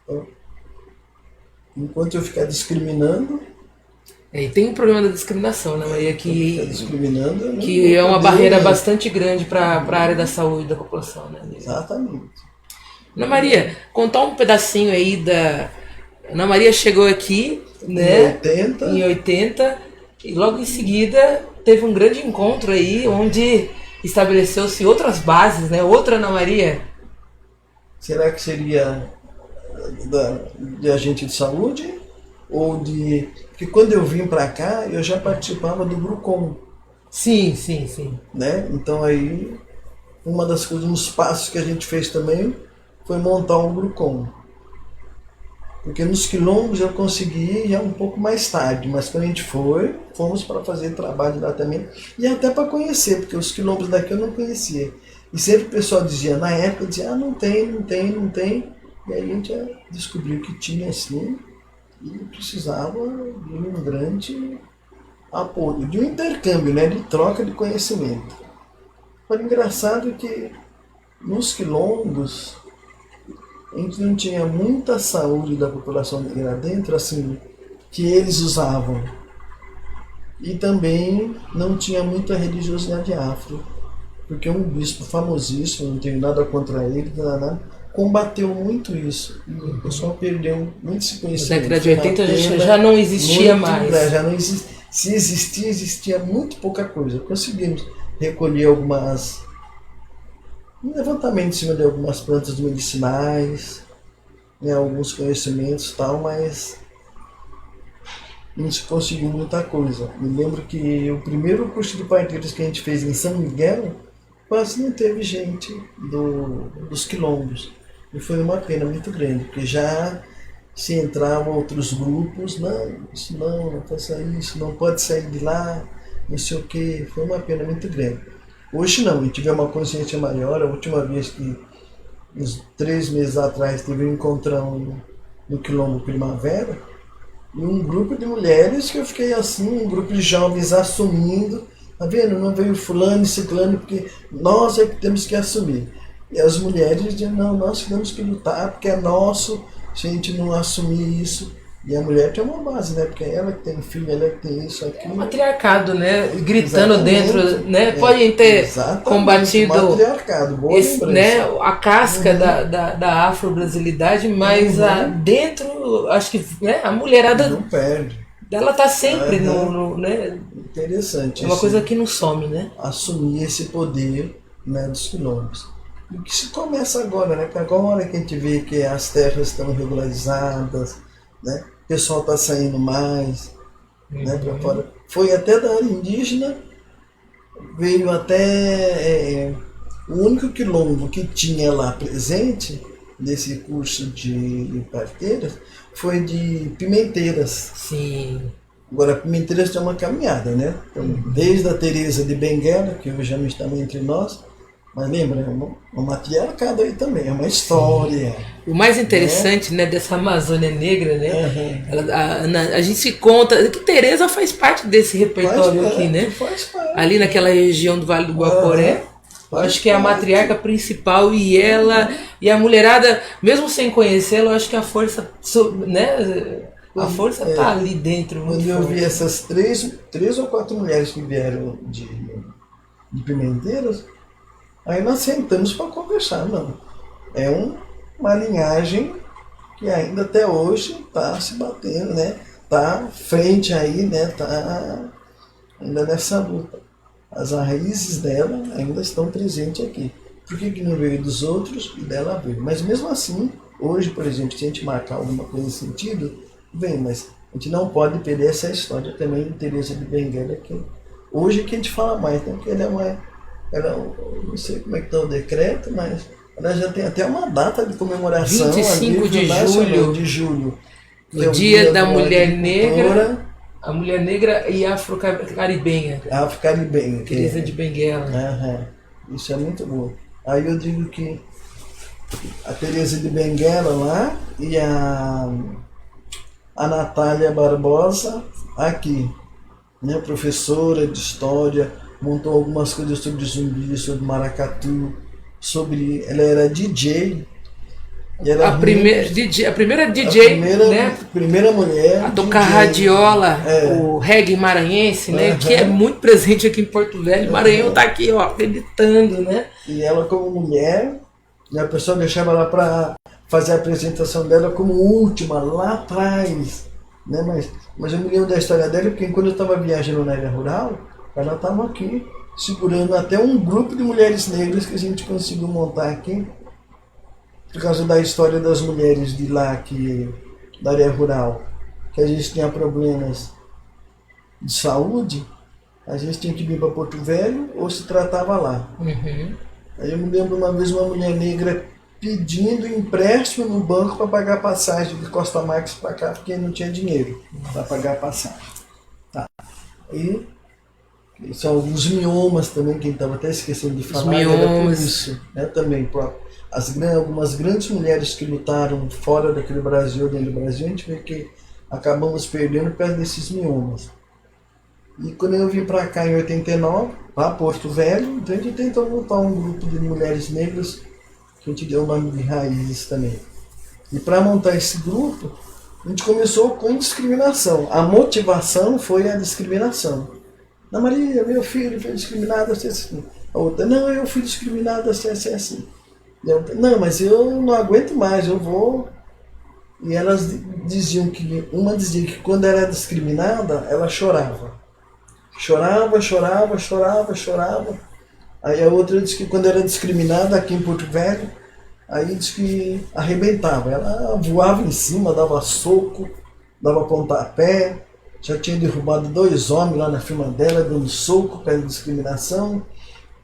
Então, enquanto eu ficar discriminando... E tem um problema da discriminação, né, Maria? Que é uma barreira bastante grande para a área da saúde da população, né? Exatamente. Ana Maria, contar um pedacinho aí da... Ana Maria chegou aqui, né? Em 80, e logo em seguida teve um grande encontro aí, onde estabeleceu-se outras bases, né? Outra Ana Maria. Será que seria de agente de saúde? Ou de... Porque quando eu vim para cá, eu já participava do Grucom. Sim. Né? Então aí, uma das coisas, uns passos que a gente fez também foi montar um Grucom. Porque nos quilombos eu consegui ir já um pouco mais tarde, mas quando a gente fomos para fazer trabalho lá também, e até para conhecer, porque os quilombos daqui eu não conhecia. E sempre o pessoal dizia, na época, dizia, não tem. E aí a gente já descobriu que tinha sim, e precisava de um grande apoio, de um intercâmbio, né, de troca de conhecimento. Mas engraçado que nos quilombos a gente não tinha muita saúde da população negra dentro, assim, que eles usavam. E também não tinha muita religiosidade afro, porque um bispo famosíssimo, não tenho nada contra ele, combateu muito isso. E o pessoal perdeu muito esse conhecimento. Na década de 80 já não existia mais. Já não existia. Se existia, existia muito pouca coisa. Conseguimos recolher um levantamento em cima de algumas plantas medicinais, né, alguns conhecimentos e tal, mas não se conseguiu muita coisa. Me lembro que o primeiro curso de parteiros que a gente fez em São Miguel, quase não teve gente dos quilombos. E foi uma pena muito grande, porque já se entravam outros grupos, não faça isso, não pode sair de lá, não sei o que. Foi uma pena muito grande. Hoje não, a gente tiver uma consciência maior. A última vez que, uns 3 meses atrás, teve um encontrão no Quilombo Primavera, e um grupo de mulheres que eu fiquei assim, um grupo de jovens assumindo, tá vendo? Não veio fulano e ciclano, porque nós é que temos que assumir. E as mulheres diziam, não, nós temos que lutar, porque é nosso, se a gente não assumir isso. E a mulher tem uma base, né? Porque ela que tem filho, ela que tem isso, aquilo. O matriarcado, né? Gritando Exatamente. Dentro, né? Podem ter combatido né? A casca da afro-brasilidade, mas dentro, acho que né? A mulherada não perde. Ela tá sempre né? Interessante. É uma coisa que não some, né? Assumir esse poder, né, dos quilombos. E que se começa agora, né? Porque agora que a gente vê que as terras estão regularizadas, né? O pessoal está saindo mais, né, para fora. Foi até da área indígena, veio até o único quilombo que tinha lá presente nesse curso de parteiras foi de Pimenteiras. Sim. Agora, Pimenteiras tem uma caminhada, né? Então, desde a Teresa de Benguela, que hoje já não está entre nós, mas lembra, é uma matriarcado aí também, é uma história. O mais interessante, né, dessa Amazônia Negra, né? A gente se conta que Teresa faz parte desse repertório aqui, né? Faz parte. Ali naquela região do Vale do Guaporé. Eu acho que é a matriarca principal e ela e a mulherada, mesmo sem conhecê-la, eu acho que a força, né, A força tá ali dentro. Quando eu vi essas três ou quatro mulheres que vieram de Pimenteiras, aí nós sentamos para conversar. Não, é uma linhagem que ainda até hoje está se batendo, né? Tá frente aí, né? Tá ainda nessa luta. As raízes dela ainda estão presentes aqui. Por que não veio dos outros e dela veio? Mas mesmo assim, hoje, por exemplo, se a gente marcar alguma coisa nesse sentido, vem, mas a gente não pode perder essa história também de Teresa de Benguela, que hoje é que a gente fala mais, né? Porque não sei como é que está o decreto, mas ela já tem até uma data de comemoração. 25 de julho. O dia da Mulher Negra. A Mulher Negra e Afro-Caribenha. Afro-Caribenha. Teresa de Benguela. Isso é muito bom. Aí eu digo que a Teresa de Benguela lá e a Natália Barbosa aqui, né? Professora de história, montou algumas coisas sobre zumbi, sobre maracatu, ela era DJ. E era a primeira DJ, né? Primeira mulher a tocar DJ, radiola, o reggae maranhense, né? Que é muito presente aqui em Porto Velho. Maranhão tá aqui, ó, acreditando, né? E ela como mulher, e a pessoa deixava ela para fazer a apresentação dela como última, lá atrás, né? Mas eu me lembro da história dela, porque quando eu estava viajando na área rural, ela estava aqui, segurando até um grupo de mulheres negras que a gente conseguiu montar aqui, por causa da história das mulheres de lá, da área rural, que a gente tinha problemas de saúde, a gente tinha que vir para Porto Velho ou se tratava lá. Aí eu me lembro uma vez uma mulher negra pedindo empréstimo no banco para pagar a passagem de Costa Marques para cá, porque não tinha dinheiro para pagar a passagem. Tá. E são os miomas também, que estava até esquecendo de falar. Os miomas. Era por isso, né, também. Algumas grandes mulheres que lutaram fora daquele Brasil, dentro do Brasil, a gente vê que acabamos perdendo por causa desses miomas. E quando eu vim para cá em 89, para Porto Velho, então a gente tentou montar um grupo de mulheres negras, que a gente deu o nome de Raízes também. E para montar esse grupo, a gente começou com discriminação. A motivação foi a discriminação. Ana Maria, meu filho foi discriminado assim, assim. A outra, não, eu fui discriminada assim, assim, assim. Não, mas eu não aguento mais, eu vou. E elas diziam que, uma dizia que quando era discriminada, ela chorava. Chorava. Aí a outra disse que quando era discriminada aqui em Porto Velho, aí disse que arrebentava. Ela voava em cima, dava soco, dava pontapé. Já tinha derrubado 2 homens lá na firma dela, dando soco pela discriminação.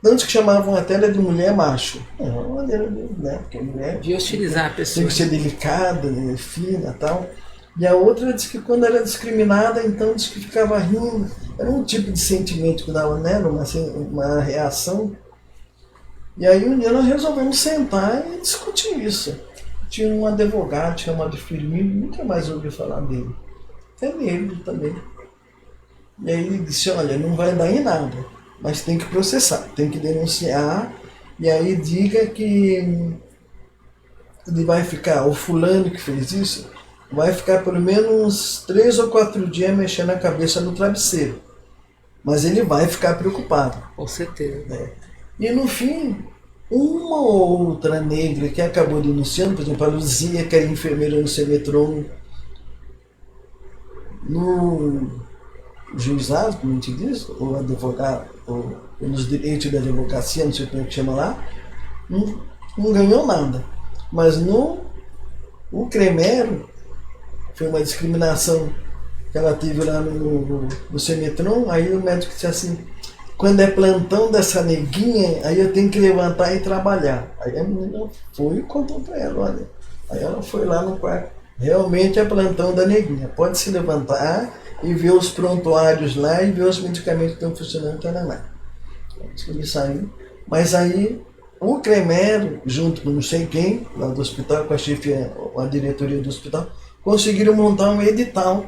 Tantos que chamavam até ela de mulher macho. É uma maneira de, né? Porque a mulher de hostilizar a pessoa. Tem que ser delicada, fina e tal. E a outra disse que quando era discriminada, então disse que ficava rindo. Era um tipo de sentimento que dava nela, uma reação. E aí um dia nós resolvemos sentar e discutir isso. Tinha um advogado chamado Firmino, nunca mais ouvi falar dele. Até nele também. E aí ele disse, olha, não vai dar em nada, mas tem que processar, tem que denunciar, e aí diga que ele vai ficar, o fulano que fez isso, vai ficar pelo menos uns 3 ou 4 dias mexendo a cabeça no travesseiro. Mas ele vai ficar preocupado. Com certeza. Né? E no fim, uma ou outra negra que acabou denunciando, por exemplo, a Luzia, que era enfermeira no Semetron, no juizado, como a gente diz, ou advogado, ou nos direitos da advocacia, não sei como é que chama lá, não ganhou nada. Mas o Cremero, foi uma discriminação que ela teve lá no Semetron, aí o médico disse assim, quando é plantão dessa neguinha, aí eu tenho que levantar e trabalhar. Aí a menina foi e contou para ela, olha, aí ela foi lá no quarto, realmente é plantão da neguinha, pode se levantar e ver os prontuários lá e ver os medicamentos que estão funcionando, tá lá. Ele saiu, mas aí o Cremero, junto com não sei quem, lá do hospital, com a chefia, a diretoria do hospital, conseguiram montar um edital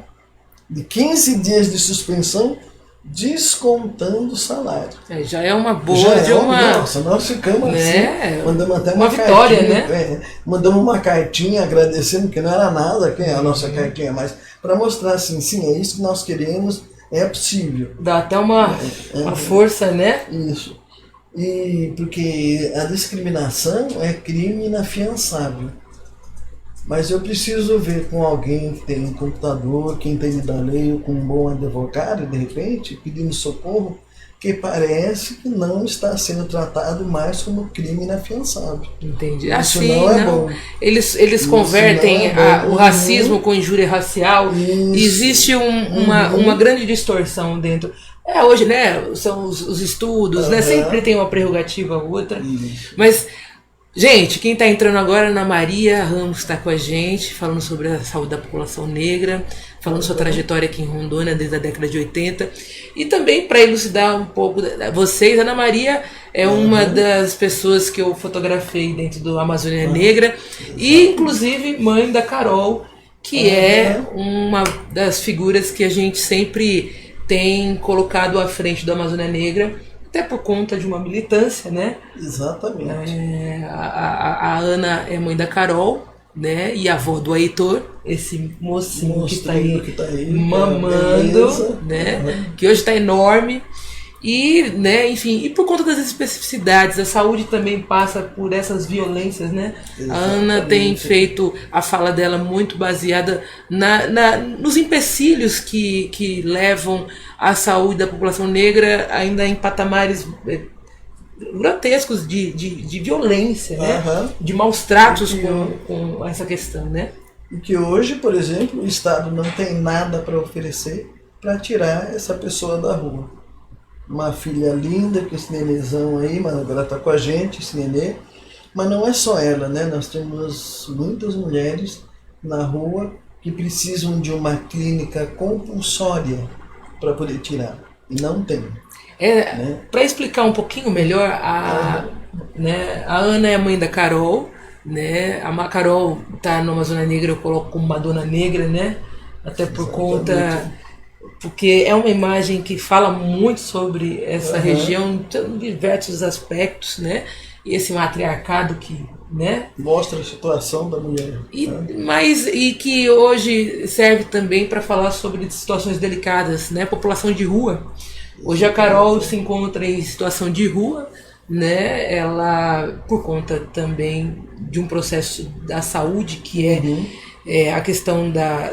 de 15 dias de suspensão, descontando o salário. Já é uma boa de uma... Nossa, nós ficamos né? assim, mandamos até uma vitória, cartinha, né? Mandamos uma cartinha agradecendo, que não era nada, que é a nossa cartinha, mas para mostrar assim, sim, é isso que nós queremos, é possível. Dá até uma força, né? Isso. E porque a discriminação é crime inafiançável. Mas eu preciso ver com alguém que tem um computador, que entende da lei, ou com um bom advogado, de repente, pedindo socorro, que parece que não está sendo tratado mais como crime inafiançável. Entendi. Isso Assim, não é bom. Eles convertem o racismo com injúria racial. Isso. Existe uma grande distorção dentro. Hoje, né, são os estudos, né, sempre tem uma prerrogativa ou outra. Isso. Mas, gente, quem está entrando agora, Ana Maria Ramos está com a gente, falando sobre a saúde da população negra, falando sua trajetória aqui em Rondônia desde a década de 80. E também para elucidar um pouco vocês, Ana Maria é uma das pessoas que eu fotografei dentro do Amazônia Negra e inclusive mãe da Carol, que é uma das figuras que a gente sempre tem colocado à frente do Amazônia Negra, até por conta de uma militância, né? Exatamente. A Ana é mãe da Carol, né? E avó do Heitor, esse mocinho que tá aí mamando, né? Que hoje está enorme. E, né, enfim, e por conta das especificidades, a saúde também passa por essas violências, né? Exatamente. A Ana tem feito a fala dela muito baseada nos empecilhos que levam a saúde da população negra ainda em patamares grotescos de violência, né? De maus tratos com essa questão, né? E que hoje, por exemplo, o Estado não tem nada para oferecer para tirar essa pessoa da rua. Uma filha linda, que esse nenezão aí, mas agora está com a gente, esse nenê. Mas não é só ela, né? Nós temos muitas mulheres na rua que precisam de uma clínica compulsória para poder tirar. E não tem. Né? Para explicar um pouquinho melhor, né, a Ana é a mãe da Carol, né? A Carol está no Amazônia Negra, eu coloco como uma dona negra, né? Até por conta... Porque é uma imagem que fala muito sobre essa região em diversos aspectos, né? E esse matriarcado que, né? Mostra a situação da mulher. E que hoje serve também para falar sobre situações delicadas, né? População de rua. Hoje a Carol se encontra em situação de rua, né? Ela, por conta também de um processo da saúde, que é a questão da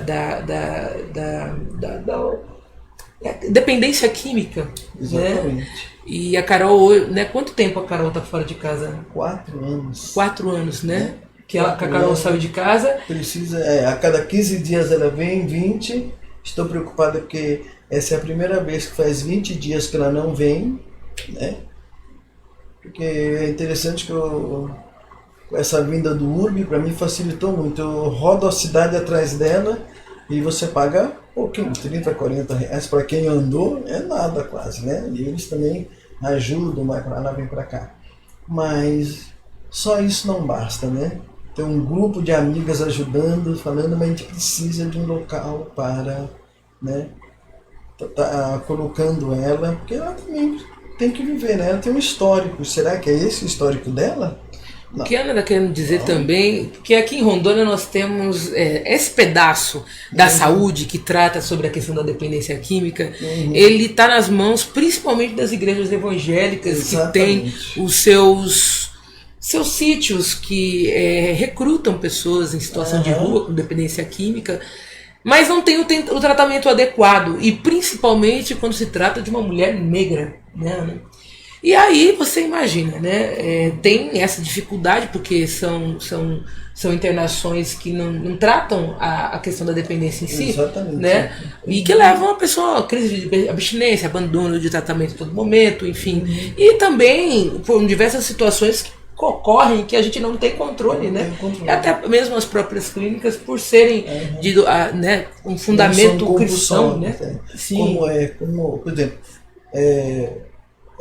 dependência química. Exatamente. Né? E a Carol, né? Quanto tempo a Carol tá fora de casa? 4 anos. 4 anos, né? Que a Carol saiu de casa. Precisa, a cada 15 dias ela vem, 20. Estou preocupada porque essa é a primeira vez que faz 20 dias que ela não vem, né? Porque é interessante que essa vinda do URB para mim facilitou muito. Eu rodo a cidade atrás dela e você paga pouquinho, 30, 40 reais. Para quem andou, é nada quase, né? E eles também ajudam, vai para lá, vem para cá. Mas só isso não basta, né? Tem um grupo de amigas ajudando, falando, mas a gente precisa de um local para, né? Tá colocando ela, porque ela também tem que viver, né? Ela tem um histórico. Será que é esse o histórico dela? O que a Ana está querendo dizer também, porque aqui em Rondônia nós temos esse pedaço da saúde que trata sobre a questão da dependência química, ele está nas mãos principalmente das igrejas evangélicas. Exatamente. Que têm os seus sítios que recrutam pessoas em situação de rua com dependência química, mas não tem o tratamento adequado, e principalmente quando se trata de uma mulher negra, né, Ana? E aí você imagina, né? Tem essa dificuldade porque são internações que não tratam a questão da dependência em si. Exatamente. Né? E que levam a pessoa a crise de abstinência, abandono de tratamento a todo momento, enfim. E também por diversas situações que ocorrem que a gente não tem controle, né? E até mesmo as próprias clínicas, por serem né, um fundamento cristão, né? Sim. Como, por exemplo,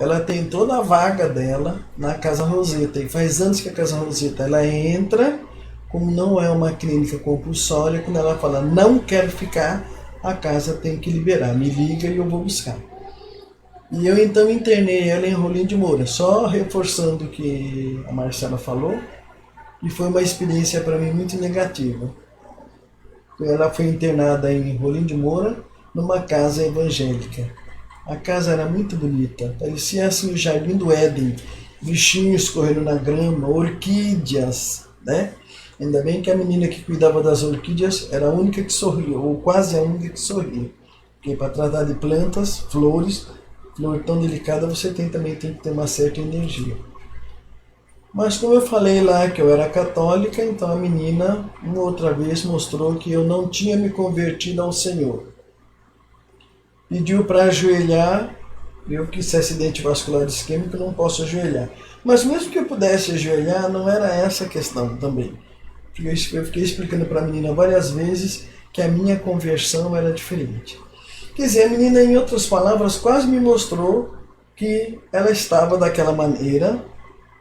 ela tem toda a vaga dela na Casa Roseta, e faz anos que a Casa Roseta ela entra, como não é uma clínica compulsória, quando ela fala não quero ficar, a casa tem que liberar, me liga e eu vou buscar. E eu então internei ela em Rolim de Moura, só reforçando o que a Marcela falou, e foi uma experiência para mim muito negativa. Ela foi internada em Rolim de Moura, numa casa evangélica. A casa era muito bonita, parecia assim o Jardim do Éden, bichinhos correndo na grama, orquídeas, né? Ainda bem que a menina que cuidava das orquídeas era a única que sorria, ou quase a única que sorria. Porque para tratar de plantas, flores, flor tão delicada, você também tem que ter uma certa energia. Mas como eu falei lá que eu era católica, então a menina, uma outra vez, mostrou que eu não tinha me convertido ao Senhor. Pediu para ajoelhar, eu que se acidente vascular isquêmico não posso ajoelhar. Mas mesmo que eu pudesse ajoelhar, não era essa a questão também. Eu fiquei explicando para a menina várias vezes que a minha conversão era diferente. Quer dizer, a menina, em outras palavras, quase me mostrou que ela estava daquela maneira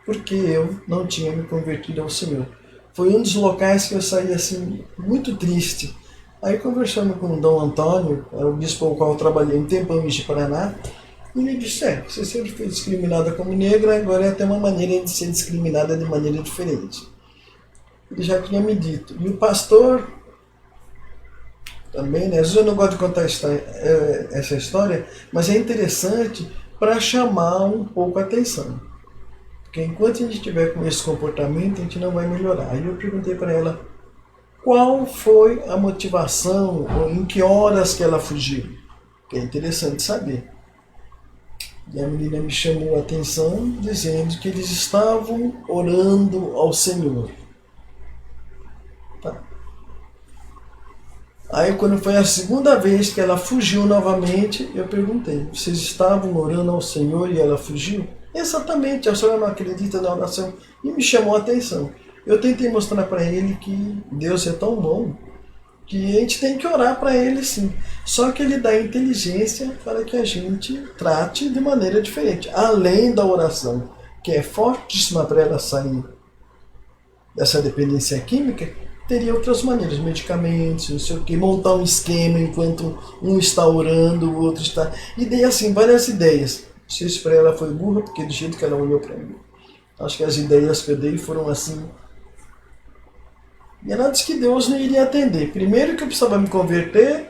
porque eu não tinha me convertido ao Senhor. Foi um dos locais que eu saí assim, muito triste. Aí conversando com o Dom Antônio, era o bispo ao qual eu trabalhei um tempão em Paraná, e ele disse, você sempre foi discriminada como negra, agora é até uma maneira de ser discriminada de maneira diferente. Ele já tinha me dito. E o pastor também, né? Às vezes eu não gosto de contar essa história, mas é interessante para chamar um pouco a atenção. Porque enquanto a gente estiver com esse comportamento, a gente não vai melhorar. Aí eu perguntei para ela qual foi a motivação, ou em que horas que ela fugiu. Que é interessante saber. E a menina me chamou a atenção dizendo que eles estavam orando ao Senhor. Tá. Aí quando foi a segunda vez que ela fugiu novamente, eu perguntei, vocês estavam orando ao Senhor e ela fugiu? Exatamente, a senhora não acredita na oração. E me chamou a atenção. Eu tentei mostrar para ele que Deus é tão bom que a gente tem que orar para ele sim. Só que ele dá inteligência para que a gente trate de maneira diferente. Além da oração, que é fortíssima para ela sair dessa dependência química, teria outras maneiras, medicamentos, não sei o que, montar um esquema enquanto um está orando, o outro está... E dei assim, várias ideias. Não sei se para ela foi burra, porque do jeito que ela olhou para mim. Acho que as ideias que eu dei foram assim... E ela disse que Deus não iria atender. Primeiro que eu precisava me converter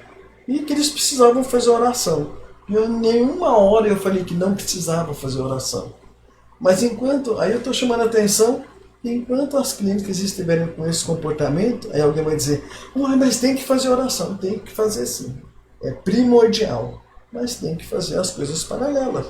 e que eles precisavam fazer oração. E em nenhuma hora eu falei que não precisava fazer oração. Mas enquanto... Aí eu estou chamando a atenção... Enquanto as clínicas estiverem com esse comportamento, aí alguém vai dizer, mas tem que fazer oração, tem que fazer sim. É primordial, mas tem que fazer as coisas paralelas.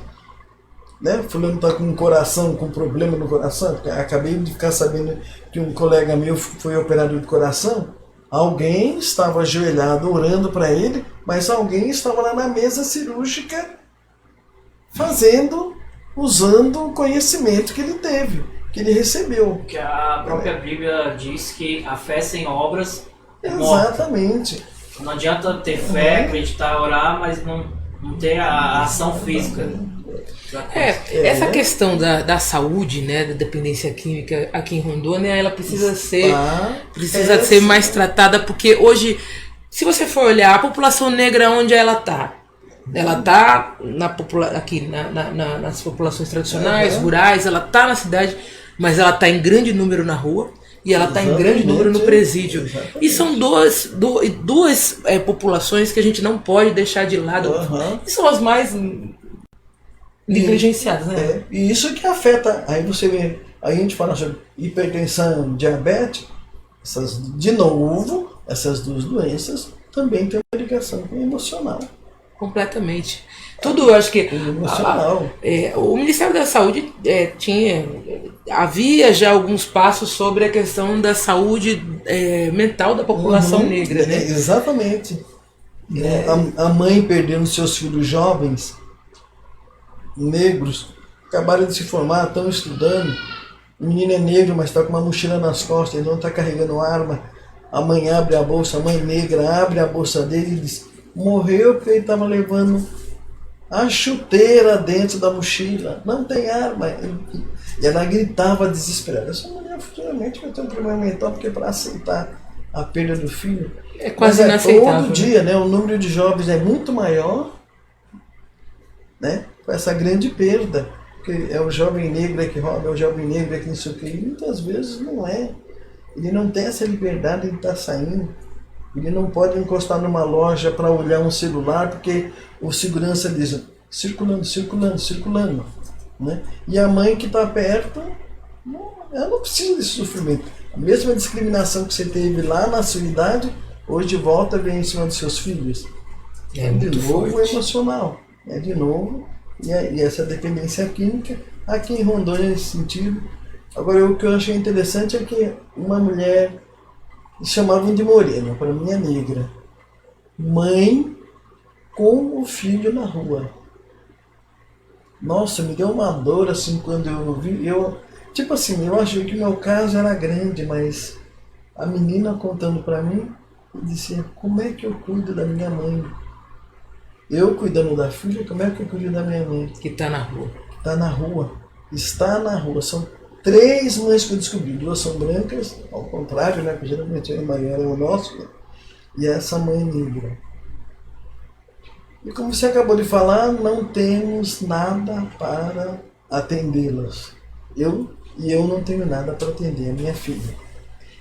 Né? Fulano está com um coração, com problema no coração, acabei de ficar sabendo que um colega meu foi operado de coração, alguém estava ajoelhado orando para ele, mas alguém estava lá na mesa cirúrgica usando o conhecimento que ele teve. Que ele recebeu. Que a própria Bíblia diz que a fé sem obras é morta. Exatamente. Não adianta ter fé, acreditar, orar, mas não ter a ação física. Essa questão da saúde, né, da dependência química aqui em Rondônia, ela precisa ser mais tratada, porque hoje, se você for olhar a população negra onde ela está, aqui nas populações tradicionais, rurais, ela está na cidade, mas ela está em grande número na rua e ela está em grande número no presídio. E são duas populações que a gente não pode deixar de lado. E são as mais negligenciadas, né? E isso que afeta, aí você vê, aí a gente fala sobre hipertensão, diabetes, essas duas doenças também têm uma ligação com o emocional. Completamente. Tudo, eu acho que o Ministério da Saúde havia já alguns passos sobre a questão da saúde mental da população negra, né? Exatamente. A mãe perdendo seus filhos jovens, negros, acabaram de se formar, estão estudando, o menino é negro, mas está com uma mochila nas costas, ele não está carregando arma, a mãe abre a bolsa, a mãe negra abre a bolsa dele e diz, morreu porque ele estava levando a chuteira dentro da mochila. Não tem arma. E ela gritava desesperada. Essa mulher futuramente vai ter um problema mental, porque para aceitar a perda do filho... É quase inaceitável. Todo dia, né? O número de jovens é muito maior, né? Com essa grande perda. Porque é o jovem negro que rouba, é o jovem negro que não sei o que. E muitas vezes não é. Ele não tem essa liberdade de estar saindo. Ele não pode encostar numa loja para olhar um celular, porque o segurança diz circulando, circulando, circulando. Né? E a mãe que está perto, ela não precisa desse sofrimento. A mesma discriminação que você teve lá na sua idade, hoje volta a vir em cima dos seus filhos. É de muito novo forte. emocional. De novo, e essa dependência química, aqui em Rondônia nesse sentido. Agora, o que eu achei interessante é que uma mulher, chamavam de morena, para mim é negra, mãe com o filho na rua. Nossa, me deu uma dor assim quando eu vi. Tipo assim, eu achei que o meu caso era grande, mas a menina contando para mim, eu disse, como é que eu cuido da minha mãe? Eu cuidando da filha, como é que eu cuido da minha mãe? Que tá na rua. Está na rua. Está na rua. São 3 mães que eu descobri. 2 são brancas, ao contrário, né? Porque geralmente a maior é o nosso. Né? E essa mãe negra. E como você acabou de falar, não temos nada para atendê-las. Eu não tenho nada para atender a minha filha.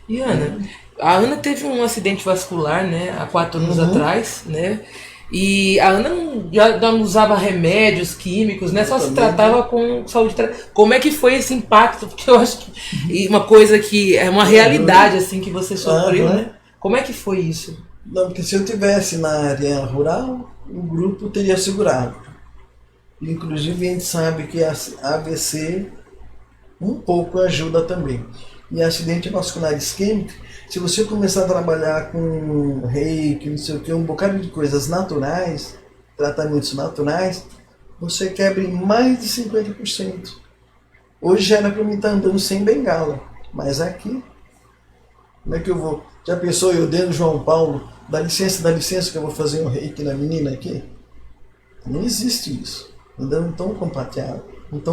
E Ana, a Ana teve um acidente vascular, né, há 4 anos atrás, né? E a Ana já não usava remédios químicos, né? Só se tratava com saúde. Como é que foi esse impacto? Porque eu acho que e uma coisa que é uma realidade assim que você sofreu, né? Como é que foi isso? Não, porque se eu tivesse na área rural, o grupo teria segurado. Inclusive a gente sabe que a AVC um pouco ajuda também. E acidente vascular isquêmico, se você começar a trabalhar com reiki, não sei o que, um bocado de coisas naturais, tratamentos naturais, você quebra em mais de 50%. Hoje já era para mim estar andando sem bengala, mas aqui, como é que eu vou? Já pensou eu dentro João Paulo, dá licença que eu vou fazer um reiki na menina aqui? Não existe isso. Ainda não estão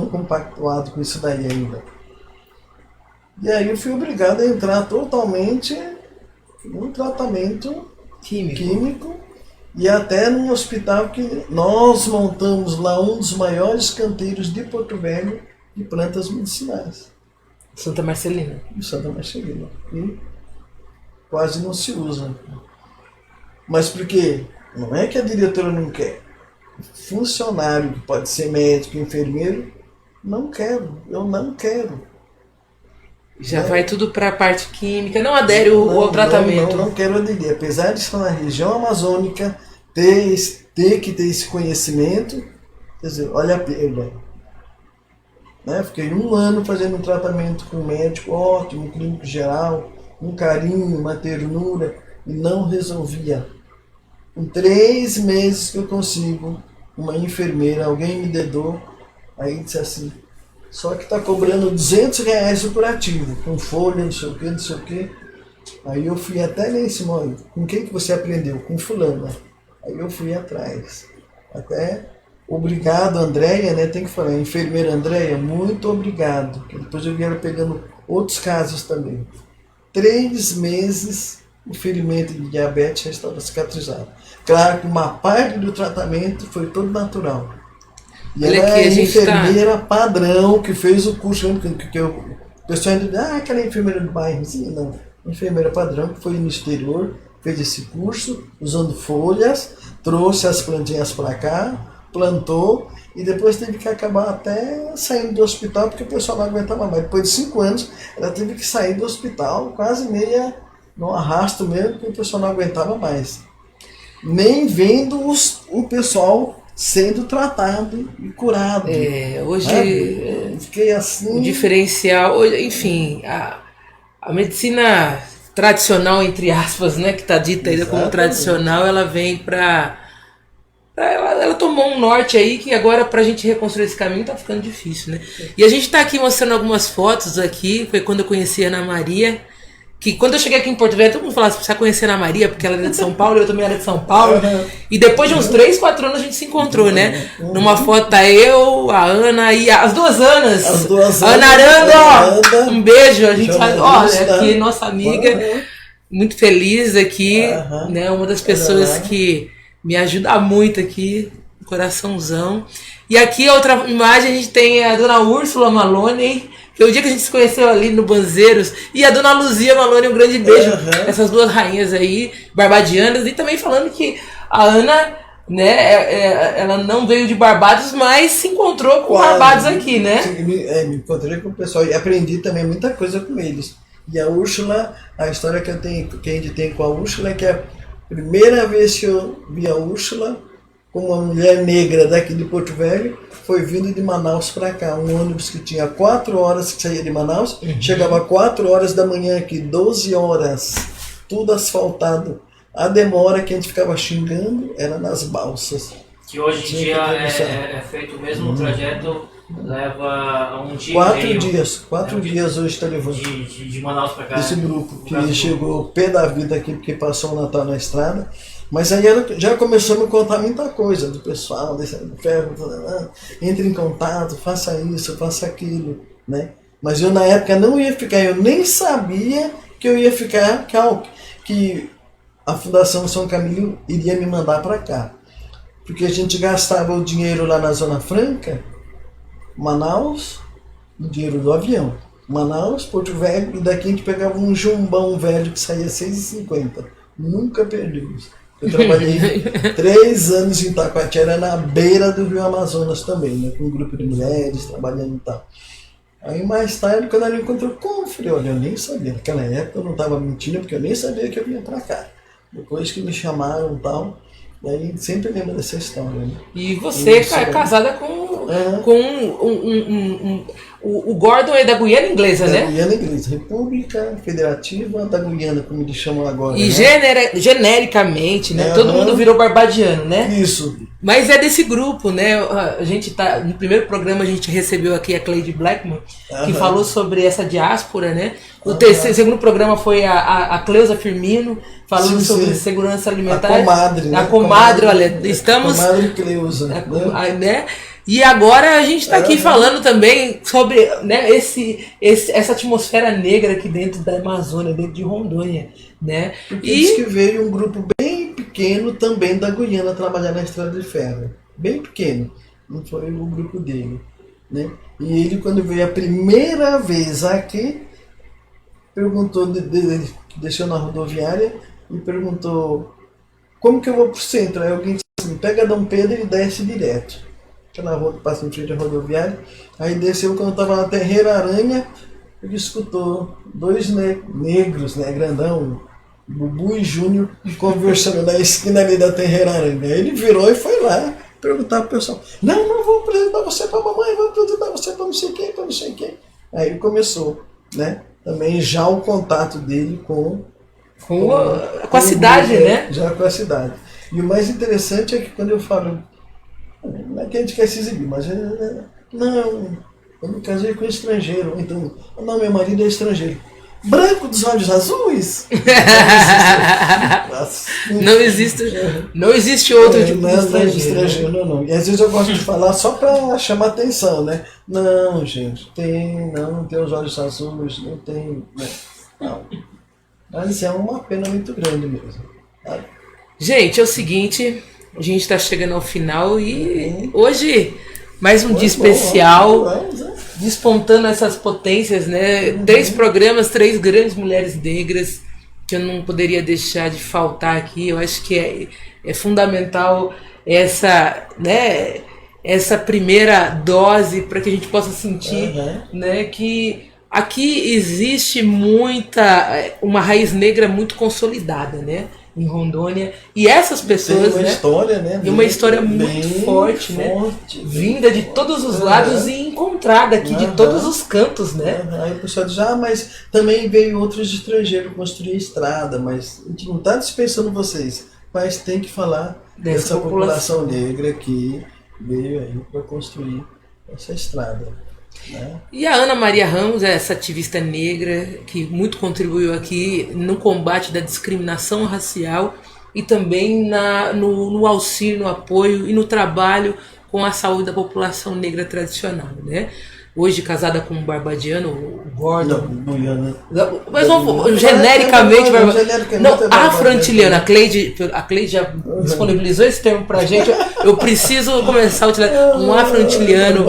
compactuado com isso daí ainda. E aí eu fui obrigado a entrar totalmente num tratamento químico e até num hospital que nós montamos lá um dos maiores canteiros de Porto Velho de plantas medicinais. Santa Marcelina. Santa Marcelina. E quase não se usa. Mas por quê? Não é que a diretora não quer. Funcionário, que pode ser médico, enfermeiro, não quero, eu não quero. Já vai tudo para a parte química, não adere ao tratamento. Não quero aderir. Apesar de estar na região amazônica, ter que ter esse conhecimento, quer dizer, olha a perda. Né? Fiquei 1 ano fazendo um tratamento com um médico ótimo, um clínico geral, um carinho, uma ternura, e não resolvia. Em 3 meses que eu consigo, uma enfermeira, alguém me dedou, aí disse assim, só que está cobrando R$200 o curativo, com folha, não sei o que, não sei o que. Aí eu fui até nesse modo, com quem que você aprendeu? Com fulano. Aí eu fui atrás. Até obrigado, Andréia, né? Tem que falar, enfermeira Andréia, muito obrigado. Porque depois eu vieram pegando outros casos também. 3 meses, o ferimento de diabetes já estava cicatrizado. Claro que uma parte do tratamento foi todo natural. E ela é enfermeira padrão, que fez o curso, que o pessoal ainda aquela enfermeira do bairro, sim, não. Enfermeira padrão, que foi no exterior, fez esse curso, usando folhas, trouxe as plantinhas para cá, plantou, e depois teve que acabar até saindo do hospital, porque o pessoal não aguentava mais. Depois de 5 anos, ela teve que sair do hospital, quase meia, no arrasto mesmo, porque o pessoal não aguentava mais. Nem vendo o pessoal sendo tratado e curado. Hoje fiquei assim. O diferencial, hoje, enfim, a medicina tradicional, entre aspas, né, que está dita ainda como tradicional, ela vem para ela tomou um norte aí que agora pra gente reconstruir esse caminho tá ficando difícil, né? E a gente tá aqui mostrando algumas fotos aqui, foi quando eu conheci a Ana Maria. Que quando eu cheguei aqui em Porto Velho, todo mundo falava, você precisa conhecer a Ana Maria, porque ela era de São Paulo, eu também era de São Paulo. E depois de uns 3, 4 anos a gente se encontrou, né? Numa foto tá eu, a Ana e as 2 Anas. As 2 Ana Aranda, um beijo. A gente faz, olha, aqui, nossa amiga, muito feliz aqui, né? Uma das pessoas que me ajuda muito aqui, coraçãozão. E aqui, outra imagem, a gente tem a dona Úrsula Maloney, Que o dia que a gente se conheceu ali no Banzeiros, e a dona Luzia Malone, um grande beijo. Essas duas rainhas aí, barbadianas, e também falando que a Ana, né, ela não veio de Barbados, mas se encontrou com Barbados aqui, né? Me encontrei com o pessoal e aprendi também muita coisa com eles. E a Úrsula, a história que a gente tem com a Úrsula é que a primeira vez que eu vi a Úrsula, como uma mulher negra daqui de Porto Velho, foi vindo de Manaus para cá. Um ônibus que tinha 4 horas que saía de Manaus, chegava 4 horas da manhã aqui, 12 horas, tudo asfaltado. A demora que a gente ficava xingando era nas balsas. Que hoje em dia é feito o mesmo trajeto, leva um dia 4 e meio. dias. 4 dias hoje está levando. De Manaus para cá. Esse grupo que chegou pé da vida aqui porque passou o Natal na estrada. Mas aí já começou a me contar muita coisa do pessoal, desse ferro, entre em contato, faça isso, faça aquilo, né? Mas eu na época não ia ficar, eu nem sabia que eu ia ficar, que a Fundação São Camilo iria me mandar para cá. Porque a gente gastava o dinheiro lá na Zona Franca, Manaus, o dinheiro do avião. Manaus, Porto Velho, e daqui a gente pegava um jumbão velho que saía R$6,50. Nunca perdemos. Eu trabalhei 3 anos em Taquatiara, na beira do Rio Amazonas também, né, com um grupo de mulheres trabalhando e tal. Aí mais tarde, quando ela encontrou, como? Eu falei, olha, eu nem sabia. Naquela época eu não estava mentindo, porque eu nem sabia que eu vinha para cá. Depois que me chamaram e tal, e aí a gente sempre lembra dessa história. Né? E você é casada com o Gordon é da Guiana Inglesa, né? Da Guiana Inglesa, República Federativa da Guiana, como eles chamam agora. E né? Genericamente, né? Todo mundo virou barbadiano, né? Isso. Mas é desse grupo, né? A gente tá. No primeiro programa a gente recebeu aqui a Cleide Blackman, que falou sobre essa diáspora, né? O segundo programa foi a Cleusa Firmino, falando sobre segurança alimentar. A comadre, né? A comadre, olha, estamos. Comadre Cleusa. Né? E agora a gente está aqui falando também sobre, né, essa atmosfera negra aqui dentro da Amazônia, dentro de Rondônia, né? Porque diz que veio um grupo bem pequeno também da Guiana trabalhar na Estrada de Ferro. Bem pequeno. Não foi o grupo dele, né? E ele, quando veio a primeira vez aqui, perguntou, desceu na rodoviária e perguntou, como que eu vou pro centro? Aí alguém disse assim, pega Dom Pedro e desce direto. Na rua que passa em frente à rodoviária, aí desceu quando eu estava na Terreira Aranha, ele escutou 2 negros, né, grandão, Bubu e Júnior, conversando na esquina ali da Terreira Aranha. Aí ele virou e foi lá perguntar pro pessoal, não vou apresentar você pra mamãe, vou apresentar você pra não sei quem, pra não sei quem. Aí ele começou, né, também já o contato dele com a cidade, né? Já com a cidade. E o mais interessante é que quando eu falo, não é que a gente quer se exibir, mas não, eu me casei com um estrangeiro, então, não, meu marido é estrangeiro. Branco dos olhos azuis? Não existe outro tipo de estrangeiro. Não. E às vezes eu gosto de falar só para chamar atenção, né? Não, gente, não tem os olhos azuis, não tem. Não. Mas é uma pena muito grande mesmo. Sabe? Gente, é o seguinte. A gente está chegando ao final e hoje mais um dia especial, despontando essas potências, né? 3 programas, 3 grandes mulheres negras que eu não poderia deixar de faltar aqui. Eu acho que é fundamental essa, né, essa primeira dose para que a gente possa sentir, né, que aqui existe uma raiz negra muito consolidada, né? Em Rondônia, e essas pessoas, tem uma história, né? E uma história muito forte, né? Vinda de todos os lados e encontrada aqui de todos os cantos, né? Aí o pessoal diz, mas também veio outros estrangeiros construir a estrada, mas a gente não está dispensando vocês, mas tem que falar dessa população negra que veio aí para construir essa estrada. Né? E a Ana Maria Ramos é essa ativista negra que muito contribuiu aqui no combate da discriminação racial e também no auxílio, no apoio e no trabalho com a saúde da população negra tradicional, né? Hoje casada com um barbadiano, o Gordon. Mas vamos genericamente. Afro-antiliano. A Cleide já disponibilizou esse termo pra gente. Eu preciso começar a utilizar um afro-antiliano,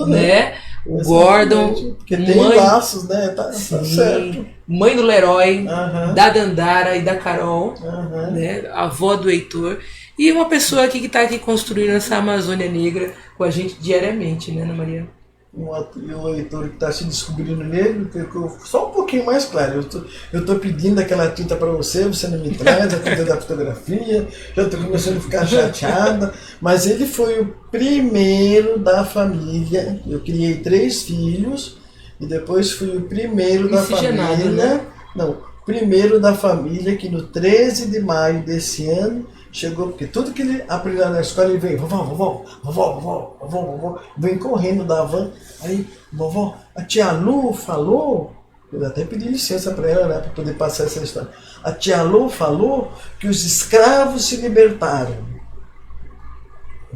né? o Gordon, porque tem laços, né? Tá certo. Mãe do Leroy, Aham. da Dandara e da Carol, Aham. né? A avó do Heitor. E uma pessoa aqui que está aqui construindo essa Amazônia Negra com a gente diariamente, né, Ana Maria? E o leitor que está se descobrindo negro, ficou só um pouquinho mais claro. Eu tô pedindo aquela tinta para você não me traz, a tinta da fotografia, já estou começando a ficar chateada, mas ele foi o primeiro da família. Eu criei 3 filhos e depois fui o primeiro da Miscigenado, família. né? Não, primeiro da família que no 13 de maio desse ano chegou, porque tudo que ele aprendeu na escola, ele vem, vovó, vem correndo da van. Aí, vovó, a tia Lu falou, eu até pedi licença para ela, né, para poder passar essa história. A tia Lu falou que os escravos se libertaram.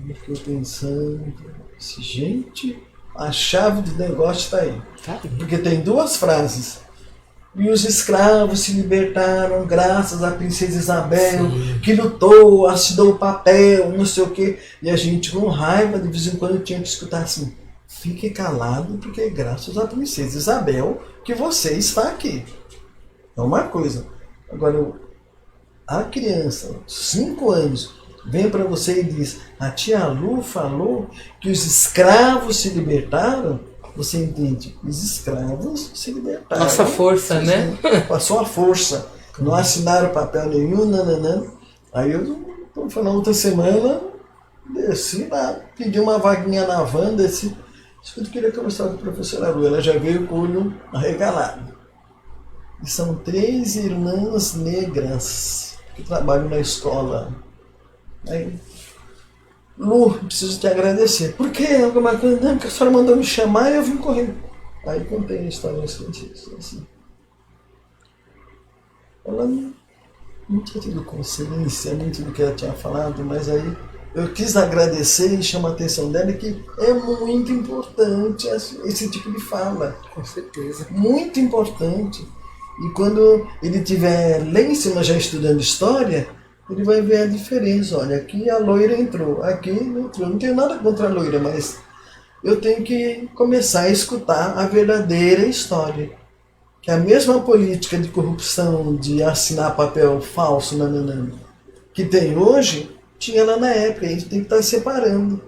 Eu fiquei pensando, gente, a chave do negócio está aí. Porque tem 2 frases. E os escravos se libertaram graças à princesa Isabel, que lutou, assinou o papel, não sei o quê. E a gente, com raiva, de vez em quando tinha que escutar assim: fique calado, porque é graças à princesa Isabel que você está aqui. É uma coisa. Agora, a criança, 5 anos, vem para você e diz: a tia Lu falou que os escravos se libertaram. Você entende? Os escravos se libertaram. Nossa força, né? Passou a força. Não assinaram papel nenhum, nananã. Aí eu, na outra semana, desci lá, pedi uma vaguinha na van, desci. Eu queria conversar com a professora Lu. Ela já veio com o olho arregalado. E são 3 irmãs negras que trabalham na escola. Aí, Lu, preciso te agradecer. Por quê? Alguma coisa? Não, porque a senhora mandou me chamar e eu vim correndo. Aí contei a história assim. Ela não tinha tido consciência muito do que ela tinha falado, mas aí eu quis agradecer e chamar a atenção dela que é muito importante esse tipo de fala. Com certeza. Muito importante. E quando ele estiver lá em cima já estudando história, ele vai ver a diferença. Olha, aqui a loira entrou, aqui não entrou. Não tenho nada contra a loira, mas eu tenho que começar a escutar a verdadeira história. Que a mesma política de corrupção, de assinar papel falso, que tem hoje, tinha lá na época. A gente tem que estar separando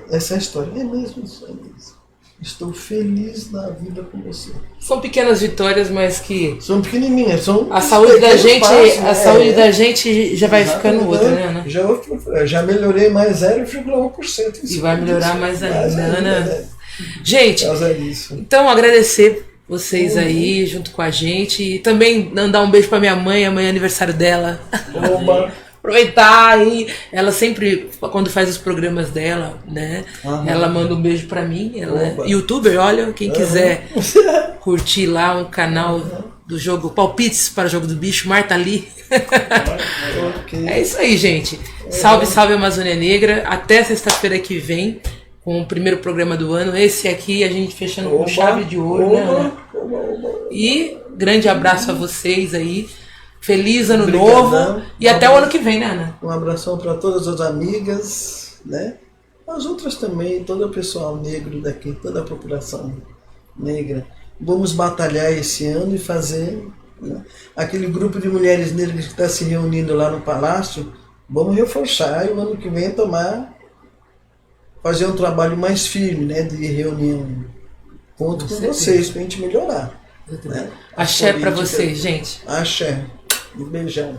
essa história. É mesmo isso, é mesmo. Estou feliz da vida com você. São pequenas vitórias, mas que são pequenininhas, são a saúde da gente, passos, a saúde da gente já vai ficando outra, né, Ana? Já melhorei mais 0,1%. E vai melhorar mais ainda, Ana. Né? Gente, então agradecer vocês aí junto com a gente e também mandar um beijo para minha mãe, amanhã é aniversário dela. Oba. Aproveitar aí, ela sempre, quando faz os programas dela, né, ela manda um beijo pra mim, ela é youtuber, olha, quem quiser curtir lá o canal do jogo Palpites para o Jogo do Bicho, Marta Lee. É isso aí, gente. Salve, salve Amazônia Negra, até sexta-feira que vem, com o primeiro programa do ano, esse aqui a gente fechando com chave de ouro, né? E grande abraço a vocês aí. Feliz ano novo e até o ano que vem, né, Ana? Um abração para todas as amigas, né? As outras também, todo o pessoal negro daqui, toda a população negra. Vamos batalhar esse ano e fazer, né? Aquele grupo de mulheres negras que está se reunindo lá no Palácio, vamos reforçar e o ano que vem fazer um trabalho mais firme, né? De reunião. Conto com vocês para a gente melhorar. Né? Axé para vocês, gente. Axé. Um beijão.